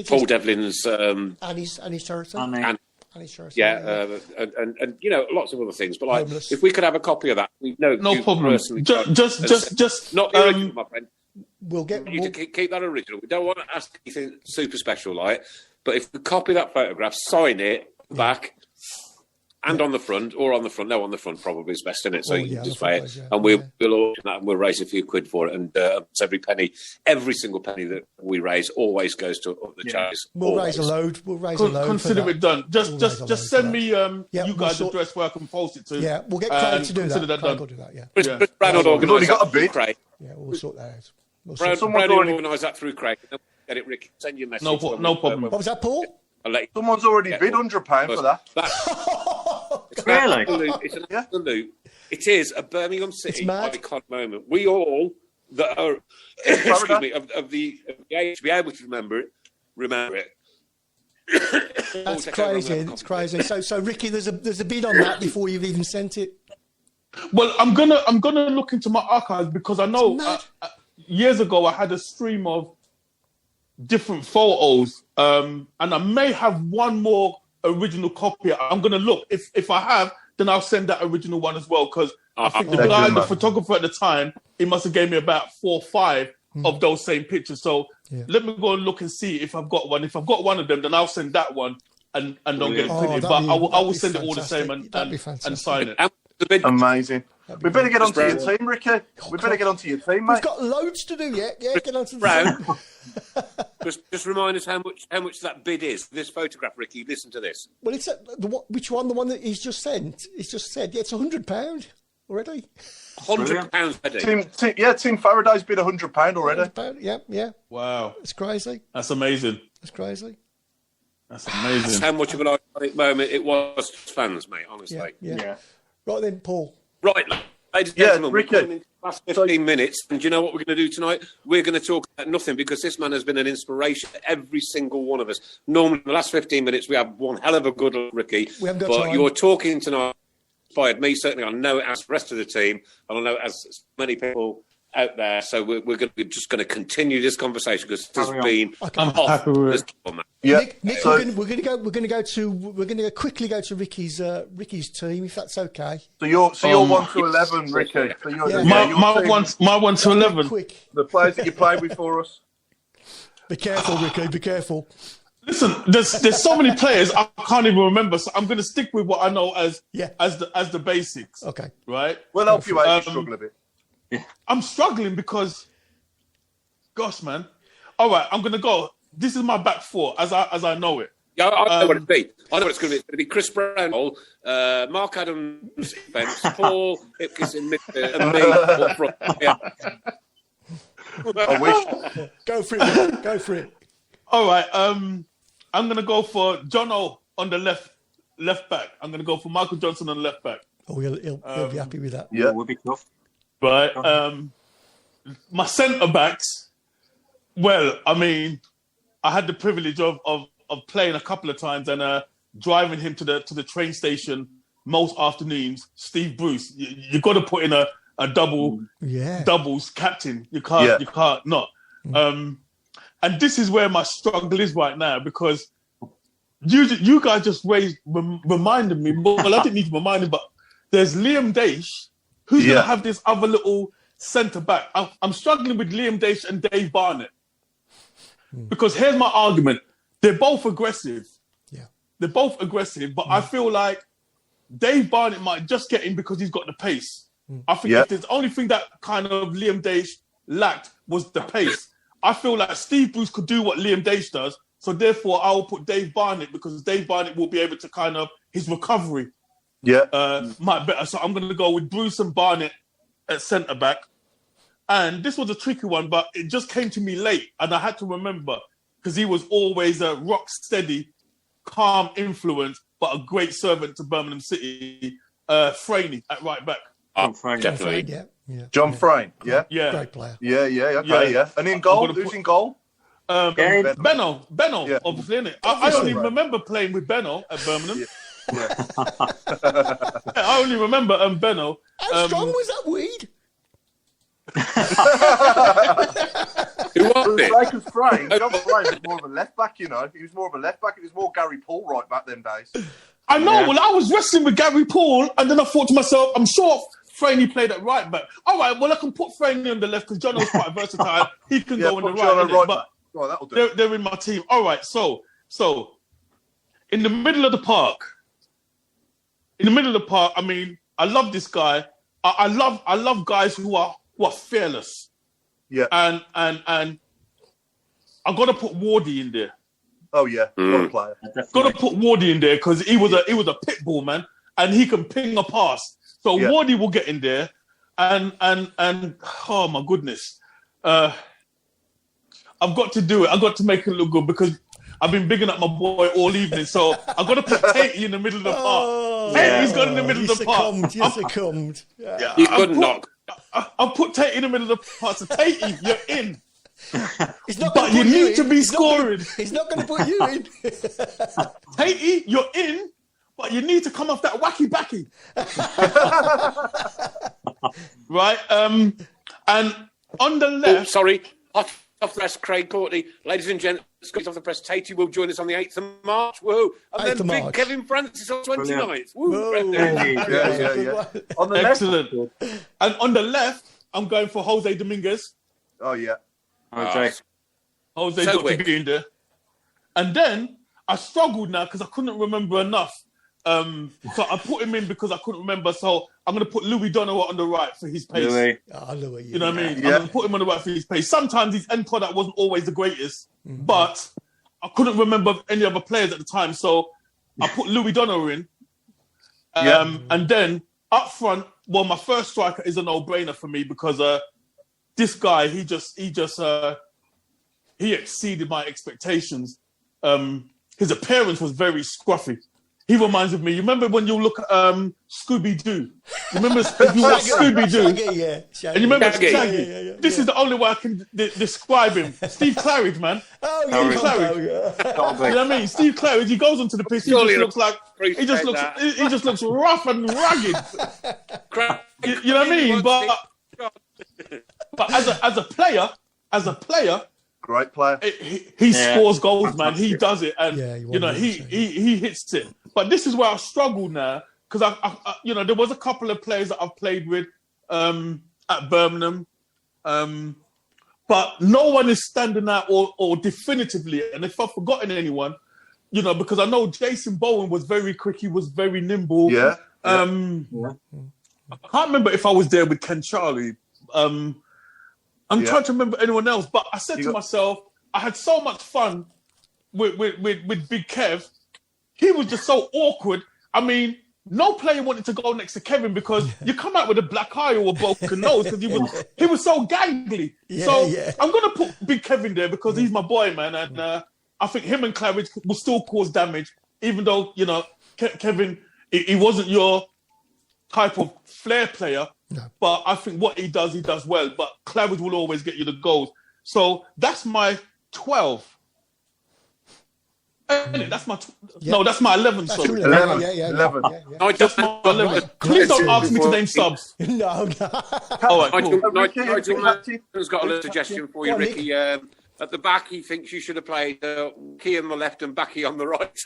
Paul Devlin's, And his charity. I mean, and And his charity. and you know, lots of other things. But like, Homeless. if we could have a copy of that, we know No you problem. personally- Just not the original, my friend. We'll get. You to keep that original. We don't want to ask anything super special, like. But if we copy that photograph, sign it back, and on the front, or on the front. No, on the front probably is best, isn't it? So Oh, you yeah, can on just the pay front it, page, yeah. and we'll Yeah. auction that, and we'll raise a few quid for it. And it's every single penny that we raise always goes to the charities. We'll always. raise a load. We'll raise a load. consider for it done. We'll raise a Just load send for me Yeah, you we'll guys' sort- address where I can post it to. Yeah, we'll get Craig to do consider that. that Craig done. will do that. Yeah. Chris Yeah. Brown will We've already organise got that a through bid. Craig. Yeah, we'll sort that out. We'll Brown sort will already- organise that through Craig. And then we'll get it, Ricky. Send you a message. No problem. What was that, Paul? I'll let you. Someone's already bid £100 for that. It's Really? It's an absolute. It is a Birmingham City It's mad. icon moment. We all that are excuse me of the age to be able to remember it. That's crazy. It's crazy. So Ricky, there's a bid on that before you've even sent it. Well, I'm gonna look into my archives because I know It's mad. years ago I had a stream of different photos, and I may have one more original copy. I'm gonna look. If I have, then I'll send that original one as well because I think the Thank guy, you, the man. photographer at the time, he must have gave me about 4 or 5 of those same pictures. So Yeah. let me go and look and see if I've got one. If I've got one of them, then I'll send that one and don't get it Oh, printed. that'd but be- I will that'd be send it all the same fantastic. That'd be and fantastic. sign it. And the bid Amazing. We better get onto your Brown. team, Ricky. We better get onto your team, We've mate. got loads to do yet. Yeah, get on to the Brown. just remind us how much that bid is. This photograph, Ricky. Listen to this. Well, it's which one? The one that he's just sent. He's just said. Yeah, it's £100 already. £100 a day. Team Faraday's bid £100 already. £100, yeah. Wow, It's crazy. that's amazing. It's crazy. That's That's amazing. how much of an iconic moment it was to fans, mate. Honestly. Yeah. Right then, Paul. Right, ladies and Yeah, gentlemen, Ricky. we're coming into the last 15 minutes, and do you know what we're going to do tonight? We're going to talk about nothing because this man has been an inspiration to every single one of us. Normally, in the last 15 minutes, we have one hell of a good look, Ricky. We haven't got but time. you're talking tonight inspired me, certainly. I know it has the rest of the team, and I know it has many people out there. So we're just going to continue this conversation because this has been I'm happy with it. Yeah. Nick, So- we're going to quickly go to Ricky's team, if that's okay. So you're 1 to 11, Ricky. So you're, Yeah. My 1 to 11. Quick. the players that you played with for us. Be careful, Ricky. Be careful. Listen, there's so many players I can't even remember. So I'm going to stick with what I know as the basics. Okay. Right. We'll help you out if you struggle a bit. I'm struggling because, gosh, man. All right, I'm going to go. This is my back four as I know it. Yeah, I know what it'd be. I know what it's going to be. It's going to be Chris Brown, Mark Adams, defence, Paul Hipkins in midfield, and me up front. Yeah. I wish. Go for it. Go for it. All right, I'm going to go for John O on the left back. I'm going to go for Michael Johnson on the left back. Oh, he'll be happy with that. Yeah. We'll be tough. Right. My centre backs. Well, I mean, I had the privilege of playing a couple of times and driving him to the train station most afternoons. Steve Bruce, you got to put in a doubles captain. You can't not. And this is where my struggle is right now because you guys just reminded me. Well, I didn't need to remind him, but there's Liam Daish, who's going to have this other little centre back. I'm struggling with Liam Daish and Dave Barnett. Because here's my argument. They're both aggressive. Yeah. They're both aggressive, but I feel like Dave Barnett might just get in because he's got the pace. I think if there's the only thing that kind of Liam Daish lacked was the pace. I feel like Steve Bruce could do what Liam Daish does, so therefore I will put Dave Barnett because Dave Barnett will be able to kind of, his recovery might better. So I'm going to go with Bruce and Barnett at centre-back. And this was a tricky one, but it just came to me late, and I had to remember because he was always a rock steady, calm influence, but a great servant to Birmingham City. Frainie at right back. Definitely. John Frayne, yeah? Yeah. Great player. Yeah. And in goal, who's in goal? Benno, Yeah. obviously, innit? I only remember playing with Benno at Birmingham. I only remember Benno. How strong was that weed? Who was It was it? like Frayne. John Frayne was more of a left back, you know. He was more of a left back. It was more Gary Paul right back them days. I know. Well, I was wrestling with Gary Paul, and then I thought to myself, I'm sure Frainie played at right back. All right, well, I can put Frainie on the left because John was quite versatile. He can go on the right, but that'll do. they're in my team. All right, so in the middle of the park, I mean, I love this guy. I love guys who are fearless. Yeah. And I got to put Wardy in there. Oh yeah, what a player. Got to put Wardy in there because he was a pit bull, man, and he can ping a pass. So Wardy will get in there, and oh my goodness, I've got to do it. I've got to make it look good because I've been bigging up my boy all evening. So I've got to put Tatey in the middle of the park. Tatey's got in the middle of the park. You succumbed. Yeah. You couldn't knock. I'll put Tatey in the middle of the park. So Tatey, you're in. But you need to be scoring. He's not going to put you in. Tatey, you're in, but you need to come off that wacky backy. Right? And on the left... Sorry. Off the press, Craig Courtney. Ladies and gentlemen, squeeze off the press. Tatey will join us on the 8th of March. Woo! And then big Kevin Francis on 29th. Woo! Yeah. On the Excellent. left. And on the left, I'm going for Jose Dominguez. Oh yeah. Okay. Jose So got quick. to be in there. And then I struggled now because I couldn't remember enough. So I put him in because I couldn't remember. So I'm going to put Louis Donovan on the right for his pace. Louis. Louis, You know what I mean? Yeah. I'm going to put him on the right for his pace. Sometimes his end product wasn't always the greatest, but I couldn't remember any other players at the time. So I put Louis Donovan in. And then up front, well, my first striker is a no-brainer for me because this guy, he exceeded my expectations. His appearance was very scruffy. He reminds me. You remember when you look at Scooby-Doo? You remember if you watch Scooby-Doo? Shaggy. And you remember Shaggy. Shaggy? Yeah. This is the only way I can describe him. Steve Claridge, man. Oh, Steve Claridge. You know what I mean? Steve Claridge. He goes onto the pitch. He Surely just looks like he just looks. that. He just looks rough and rugged. Craig, You know what I mean? But But as a player, great player. He scores goals, man. He does it, and he hits it. But this is where I struggle now because I there was a couple of players that I've played with at Birmingham, but no one is standing out or definitively. And if I've forgotten anyone, because I know Jason Bowen was very quick. He was very nimble. Yeah. I can't remember if I was there with Ken Charlie. I'm trying to remember anyone else, but I said to myself, I had so much fun with Big Kev. He was just so awkward. I mean, no player wanted to go next to Kevin because you come out with a black eye or a broken nose because he was so gangly. I'm going to put Big Kevin there because he's my boy, man. And I think him and Claridge will still cause damage, even though, Kevin, he wasn't your type of flair player. No. But I think what he does well. But Claridge will always get you the goals. So that's my 12. That's my no, that's my 11. That's sorry. 11. 11. That's my 11. Please don't ask me to name subs. No. All right, cool. Nigel's got a little suggestion for you, Ricky. At the back, he thinks you should have played Key on the left and Backy on the right.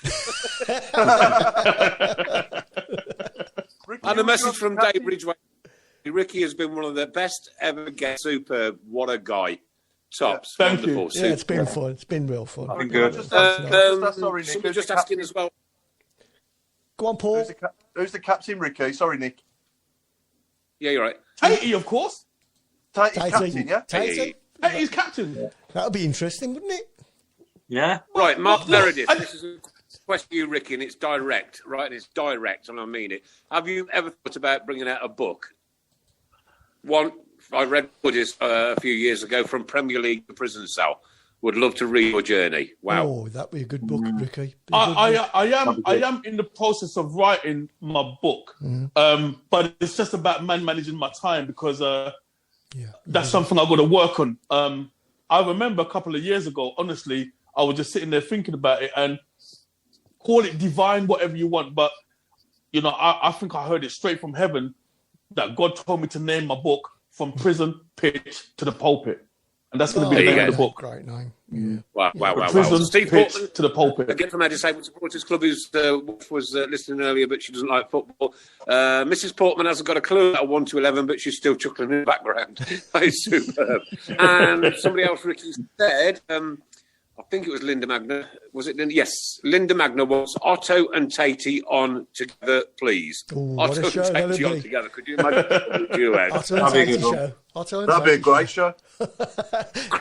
And a message from Dave Ridgway. Ricky has been one of the best ever guests. Superb. What a guy. Tops. Thank Wonderful. you. Yeah, it's been fun. It's been real fun. Been good. Somebody just asking as well. Go on, Paul. Who's the captain, Ricky? Sorry, Nick. Yeah, you're right. Tatey, of course. Tatey's captain, yeah? Tatey's captain. Yeah. That would be interesting, wouldn't it? Yeah. Right, Mark Meredith. This is a question for you, Ricky, and it's direct, right? It's direct, and I mean it. Have you ever thought about bringing out a book? One, I read Woodies a few years ago, From Premier League to Prison Cell. Would love to read your journey. Wow. Oh, that'd be a good book, Ricky. I am in the process of writing my book, but it's just about managing my time because that's something I've got to work on. I remember a couple of years ago, honestly, I was just sitting there thinking about it and call it divine, whatever you want. But, I think I heard it straight from heaven that God told me to name my book From Prison Pitch to the Pulpit. And that's going to be the name of the book. Great name. Yeah. Wow. Prison Steve Pitch Portman, to the Pulpit. Again, from our Disabled Supporters Club, who's was listening earlier, but she doesn't like football. Mrs. Portman hasn't got a clue about 1 to 11, but she's still chuckling in the background. It's superb. And somebody else, Ricky, said, I think it was Linda Magna. Was it Linda? Yes, Linda Magna was Otto and Tatey on together, please. Ooh, Otto and Tatey on together. Could you imagine the duo? Otto and Tatey show. That'd be a great show.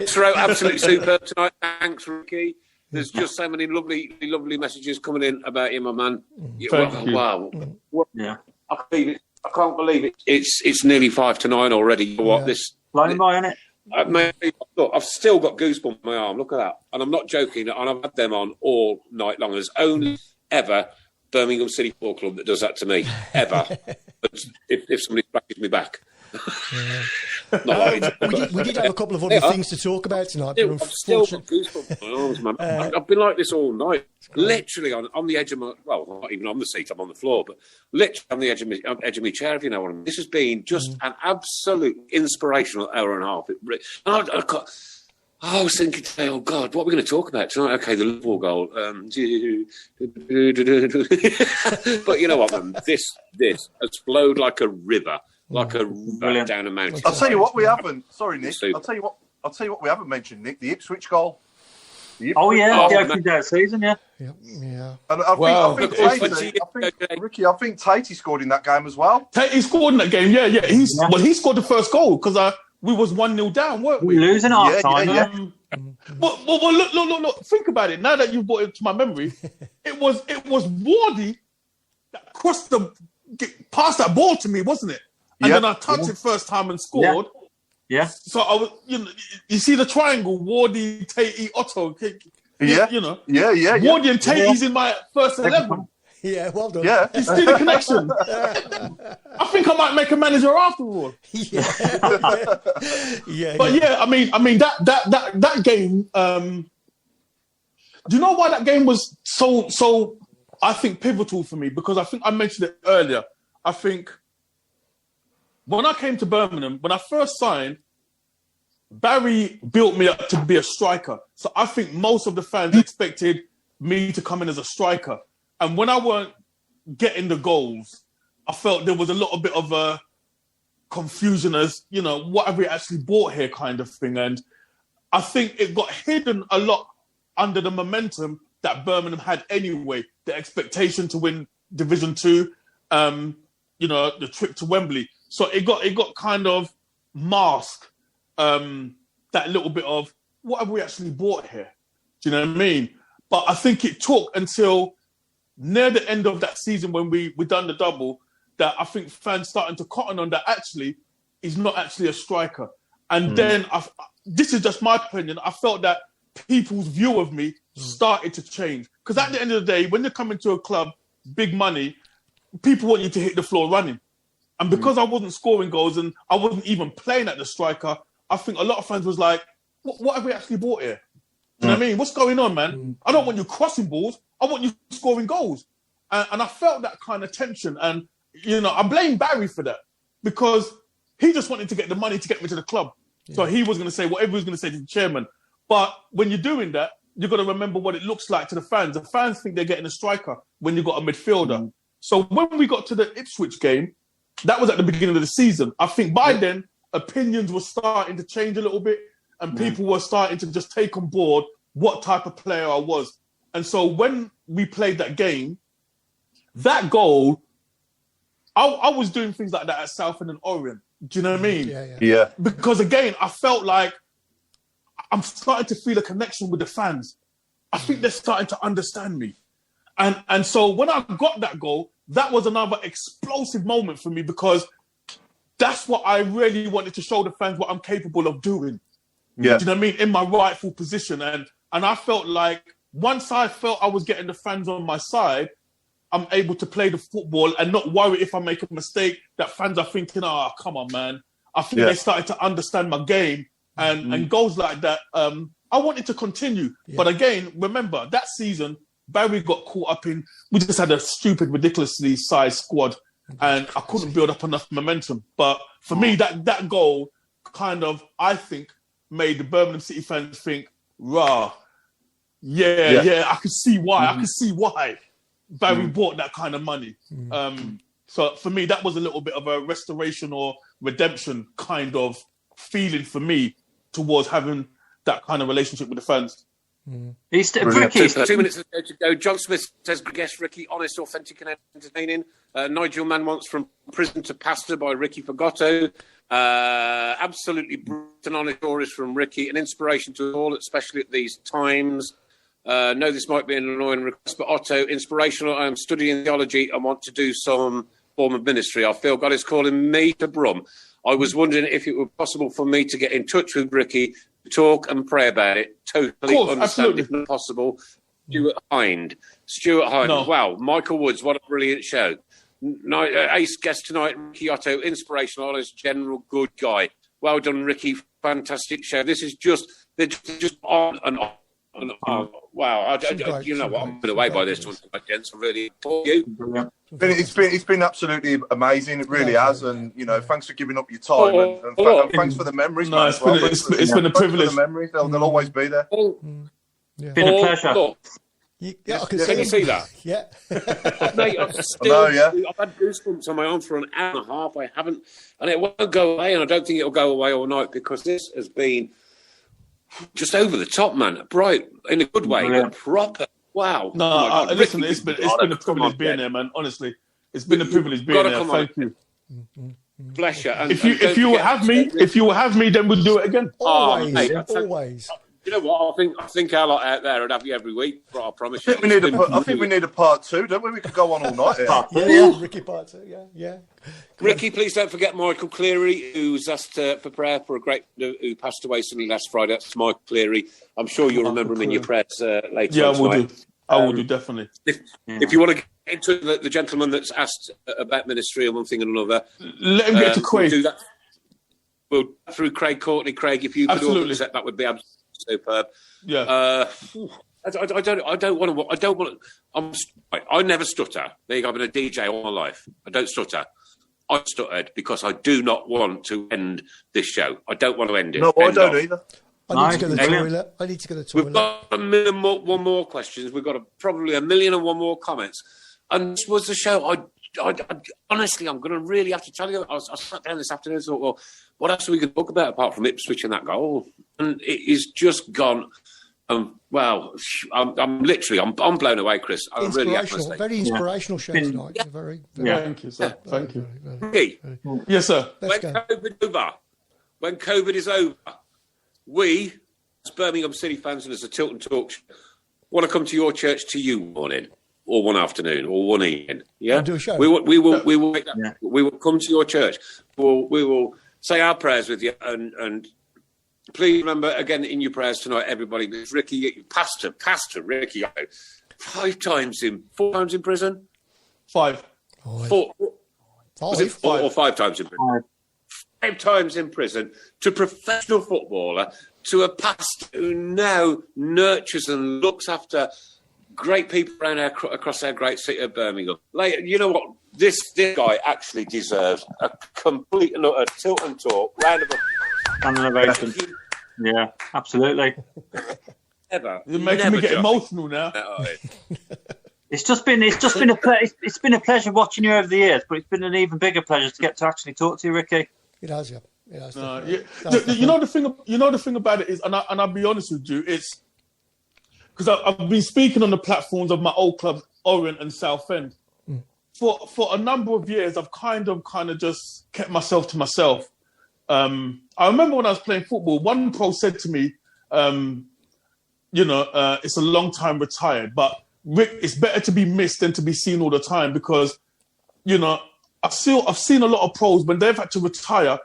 Throw absolutely superb tonight. Thanks, Ricky. There's just so many lovely messages coming in about you, my man. Wow. Yeah. I can't believe it. It's nearly 8:55 already. You know what? This flying by, isn't it? Look, I've still got goosebumps on my arm. Look at that. And I'm not joking. And I've had them on all night long. There's only ever Birmingham City Football Club that does that to me. Ever. if somebody scratches me back. We did have a couple of other things to talk about tonight. I've still got goosebumps on my arms, man. I've been like this all night. Literally on the edge of my... Well, not even on the seat. I'm on the floor. But literally on the edge of my chair, if you know what I mean. This has been just an absolute inspirational hour and a half. I was thinking today, oh, God, what are we going to talk about tonight? Okay, the Liverpool goal. But you know what, man? This has flowed like a river. Like a river down a mountain. I'll tell you what we haven't... Sorry, Nick. I'll tell you what we haven't mentioned, Nick. The Ipswich goal. The opening day of season, yeah. Yeah. And I think Tatey scored in that game as well. Tatey scored in that game, yeah. He scored the first goal because we was 1-0 down, weren't we? We losing half time. Yeah. Well, look. Think about it. Now that you've brought it to my memory, it was Wardy that passed that ball to me, wasn't it? And then I touched it first time and scored. Yeah. So I was, you see the triangle: Wardy, Tatey, Otto. Yeah. Wardy and Tatey's in my first 11. Yeah, well done. Yeah. You see the connection? I think I might make a manager after all. Yeah. But I mean that game. Do you know why that game was so? I think pivotal for me because I think I mentioned it earlier. I think when I came to Birmingham, when I first signed, Barry built me up to be a striker. So I think most of the fans expected me to come in as a striker. And when I weren't getting the goals, I felt there was a little bit of a confusion as, what have we actually bought here kind of thing. And I think it got hidden a lot under the momentum that Birmingham had anyway. The expectation to win Division 2, the trip to Wembley. So it got kind of masked, that little bit of, what have we actually bought here? Do you know what I mean? But I think it took until near the end of that season when we done the double, that I think fans starting to cotton on that actually he's not actually a striker. And then, this is just my opinion, I felt that people's view of me started to change. Because at the end of the day, when you're coming to a club, big money, people want you to hit the floor running. And because I wasn't scoring goals and I wasn't even playing at the striker, I think a lot of fans was like, what have we actually bought here? Do you know what I mean? What's going on, man? I don't want you crossing balls. I want you scoring goals. And I felt that kind of tension. And, I blame Barry for that because he just wanted to get the money to get me to the club. Yeah. So he was going to say whatever he was going to say to the chairman. But when you're doing that, you've got to remember what it looks like to the fans. The fans think they're getting a striker when you've got a midfielder. So when we got to the Ipswich game, that was at the beginning of the season. I think by then, opinions were starting to change a little bit and people were starting to just take on board what type of player I was. And so when we played that game, that goal, I was doing things like that at Southend and Orient. Do you know what I mean? Yeah. Because again, I felt like I'm starting to feel a connection with the fans. I think they're starting to understand me. And so when I got that goal, that was another explosive moment for me because that's what I really wanted to show the fans what I'm capable of doing. Yeah. Do you know what I mean? In my rightful position. And I felt like once I felt I was getting the fans on my side, I'm able to play the football and not worry if I make a mistake that fans are thinking, come on, man. I think they started to understand my game and goals like that. I wanted to continue. Yeah. But again, remember, that season, Barry got caught up in, we just had a stupid, ridiculously sized squad and I couldn't build up enough momentum. But for me, that goal kind of, I think, made the Birmingham City fans think, I can see why. I can see why Barry bought that kind of money. So for me, that was a little bit of a restoration or redemption kind of feeling for me towards having that kind of relationship with the fans. Ricky, 2 minutes to go. John Smith says, guess Ricky, honest, authentic and entertaining. Nigel Mann wants From Prison to Pasta by Ricky Fagotto. Absolutely brilliant and honest stories from Ricky. An inspiration to all, especially at these times. No, this might be an annoying request, but Otto, inspirational. I am studying theology and want to do some form of ministry. I feel God is calling me to Brum. I was wondering if it were possible for me to get in touch with Ricky, talk and pray about it. Totally understand absolutely. If not possible. Stuart Hind. No. Wow, Michael Woods, what a brilliant show. Ace guest tonight, Ricky Otto, inspirational, honest, general, good guy. Well done, Ricky. Fantastic show. They're just on and on. Wow, you know what? I'm blown away by this one, gents. I really applaud you. It's been absolutely amazing. It really has, and thanks for giving up your time and thanks for the memories. No, it's been a privilege. For the memories, they'll always be there. Been a pleasure. Can you see that? Yeah. Mate, I've had goosebumps on my arm for an hour and a half. I haven't, and it won't go away, and I don't think it'll go away all night because this has been just over the top, man. Bright in a good way, but proper. Wow. No, listen, it's been a privilege being there, man. Honestly, it's been a privilege being there. Thank you. Bless you. And if you will have me, then we'll do it again. Always. You know what? I think our lot out there would have you every week. I promise you. I think we need a part 2, don't we? We could go on all night. Ricky part 2. Yeah. Ricky, please don't forget Michael Cleary, who's asked for prayer for a great who passed away suddenly last Friday. That's Michael Cleary. I'm sure you'll remember him in your prayers later. Yeah, I will do, definitely. If you want to get into the gentleman that's asked about ministry and one thing and another, let him get to Craig. We'll do that. We'll through Craig Courtney. Craig, if you could all accept, that would be absolutely superb. Yeah. I don't want to. I never stutter. There you go. I've been a DJ all my life. I don't stutter. I stuttered because I do not want to end this show. I don't want to end it. No, I don't either. I need to go to the toilet. I need to go to the toilet. We've got a million one more questions. We've got probably 1,000,001 more comments. And this was the show. I honestly, I'm going to really have to tell you. I sat down this afternoon and thought, well, what else are we going to talk about apart from Ipswich and that goal? And it is just gone. Well, I'm blown away, Chris. I really am. Very inspirational show tonight. Yeah. Very, Thank you, sir. Thank you. Hey, Yes, sir. When COVID is over, we, as Birmingham City fans and as a Tilton Talk, want to come to your church to you morning, or one afternoon, or one evening. Yeah, do a show. We will make that. Yeah. We will come to your church. We will say our prayers with you, and please remember again in your prayers tonight, everybody. It's Ricky, Pastor Ricky, 4 times in prison. 5. 4. Was it 4 or 5 times in prison? 5 times in prison to a professional footballer, to a pastor who now nurtures and looks after great people around across our great city of Birmingham. Like, you know what? This guy actually deserves a complete and utter Tilton Talk round of applause. Yeah, absolutely. You're making me get emotional now. It's been a pleasure watching you over the years, but it's been an even bigger pleasure to get to actually talk to you, Ricky. It has, yeah. It has. You know the thing about it is, and I'll be honest with you, it's because I've been speaking on the platforms of my old clubs, Orient and Southend. For a number of years, I've kind of just kept myself to myself. I remember when I was playing football, one pro said to me, it's a long time retired, but Rick, it's better to be missed than to be seen all the time because, I've seen a lot of pros when they've had to retire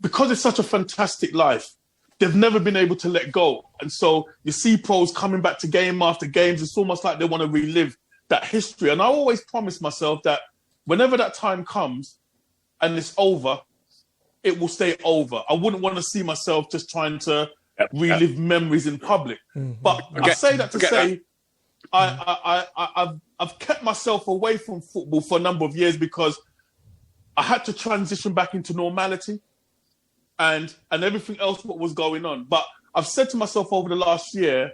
because it's such a fantastic life. They've never been able to let go. And so you see pros coming back to game after games. It's almost like they want to relive that history. And I always promise myself that whenever that time comes and it's over, it will stay over. I wouldn't want to see myself just trying to relive memories in public. But I say that to say I've kept myself away from football for a number of years because I had to transition back into normality and everything else what was going on. But I've said to myself over the last year,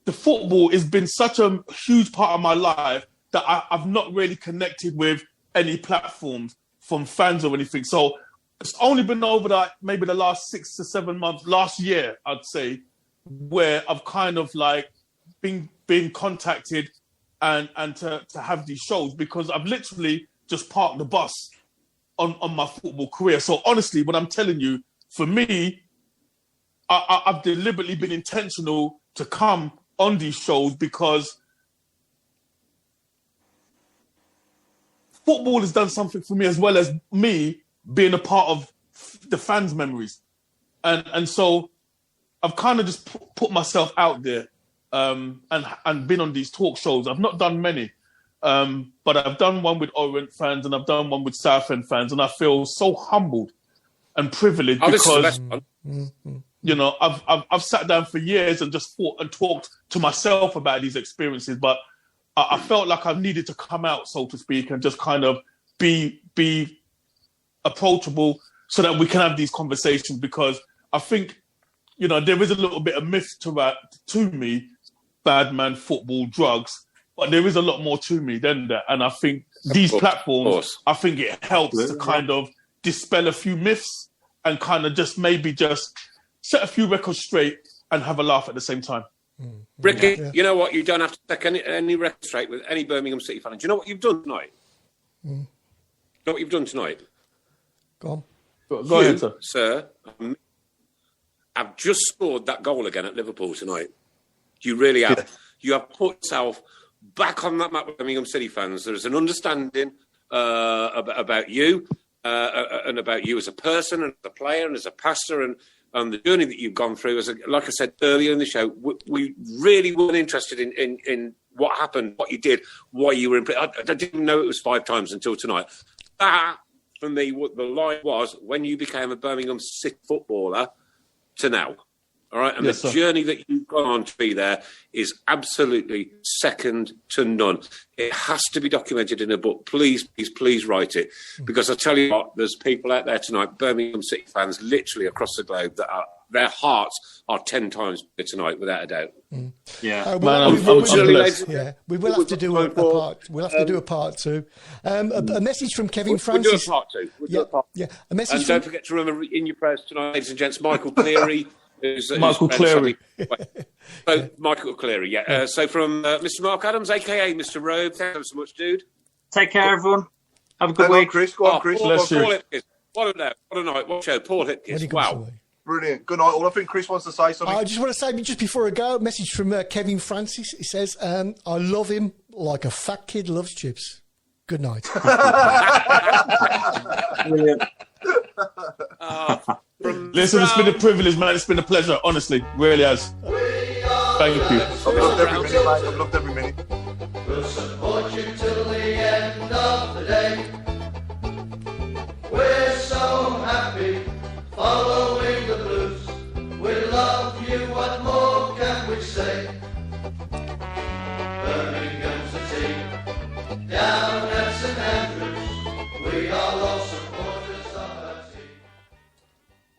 the football has been such a huge part of my life that I've not really connected with any platforms from fans or anything. So it's only been over maybe the last 6 to 7 months, last year, I'd say, where I've kind of like been contacted and to have these shows because I've literally just parked the bus on my football career. So honestly, what I'm telling you, for me, I've deliberately been intentional to come on these shows because football has done something for me as well as me being a part of the fans' memories. And so I've kind of just put myself out there and been on these talk shows. I've not done many, but I've done one with Orient fans and I've done one with Southend fans, and I feel so humbled and privileged because I've sat down for years and just thought and talked to myself about these experiences, but I felt like I needed to come out, so to speak, and just kind of be approachable so that we can have these conversations, because I think, there is a little bit of myth to me, bad man, football, drugs, but there is a lot more to me than that. And I think these platforms, I think it helps to kind of dispel a few myths and kind of just set a few records straight and have a laugh at the same time. Ricky, you know what? You don't have to take any records straight with any Birmingham City fan. Do you know what you've done tonight? You know what you've done tonight? Go ahead, sir. I've just scored that goal again at Liverpool tonight. You really have. Yeah. You have put yourself back on that map with Birmingham City fans. There is an understanding about you and about you as a person and as a player and as a pastor and the journey that you've gone through. Like I said earlier in the show, we really weren't interested in what happened, what you did, why you were in. I didn't know it was 5 times until tonight. That, for me, what the line was when you became a Birmingham City footballer to now. All right, and the journey that you've gone on to be there is absolutely second to none. It has to be documented in a book. Please, please, please write it. Because I tell you what, there's people out there tonight, Birmingham City fans, literally across the globe, that are, their hearts are 10 times bigger tonight, without a doubt. Yeah, we will have to do a part. We'll have to do a part 2. A message from Kevin Francis. We'll do a part 2. Do a part 2. Yeah, a message. And don't forget to remember in your prayers tonight, ladies and gents, Michael Cleary. Michael Cleary. Michael Cleary, yeah. So from Mr. Mark Adams, a.k.a. Mr. Robe, thank you so much, dude. Take care, everyone. Have a good week. Chris. Go on, Chris. Paul Hipkins. What a night. What a show. Paul Hipkins. Wow. Brilliant. Good night. All I think Chris wants to say something. I just want to say, just before I go, a message from Kevin Francis. He says, I love him like a fat kid loves chips. Good night. Brilliant. Listen, it's been a privilege, man. It's been a pleasure, honestly. Really has. Thank you. I've loved every minute, mate. I've loved every minute. We'll support you till the end of the day.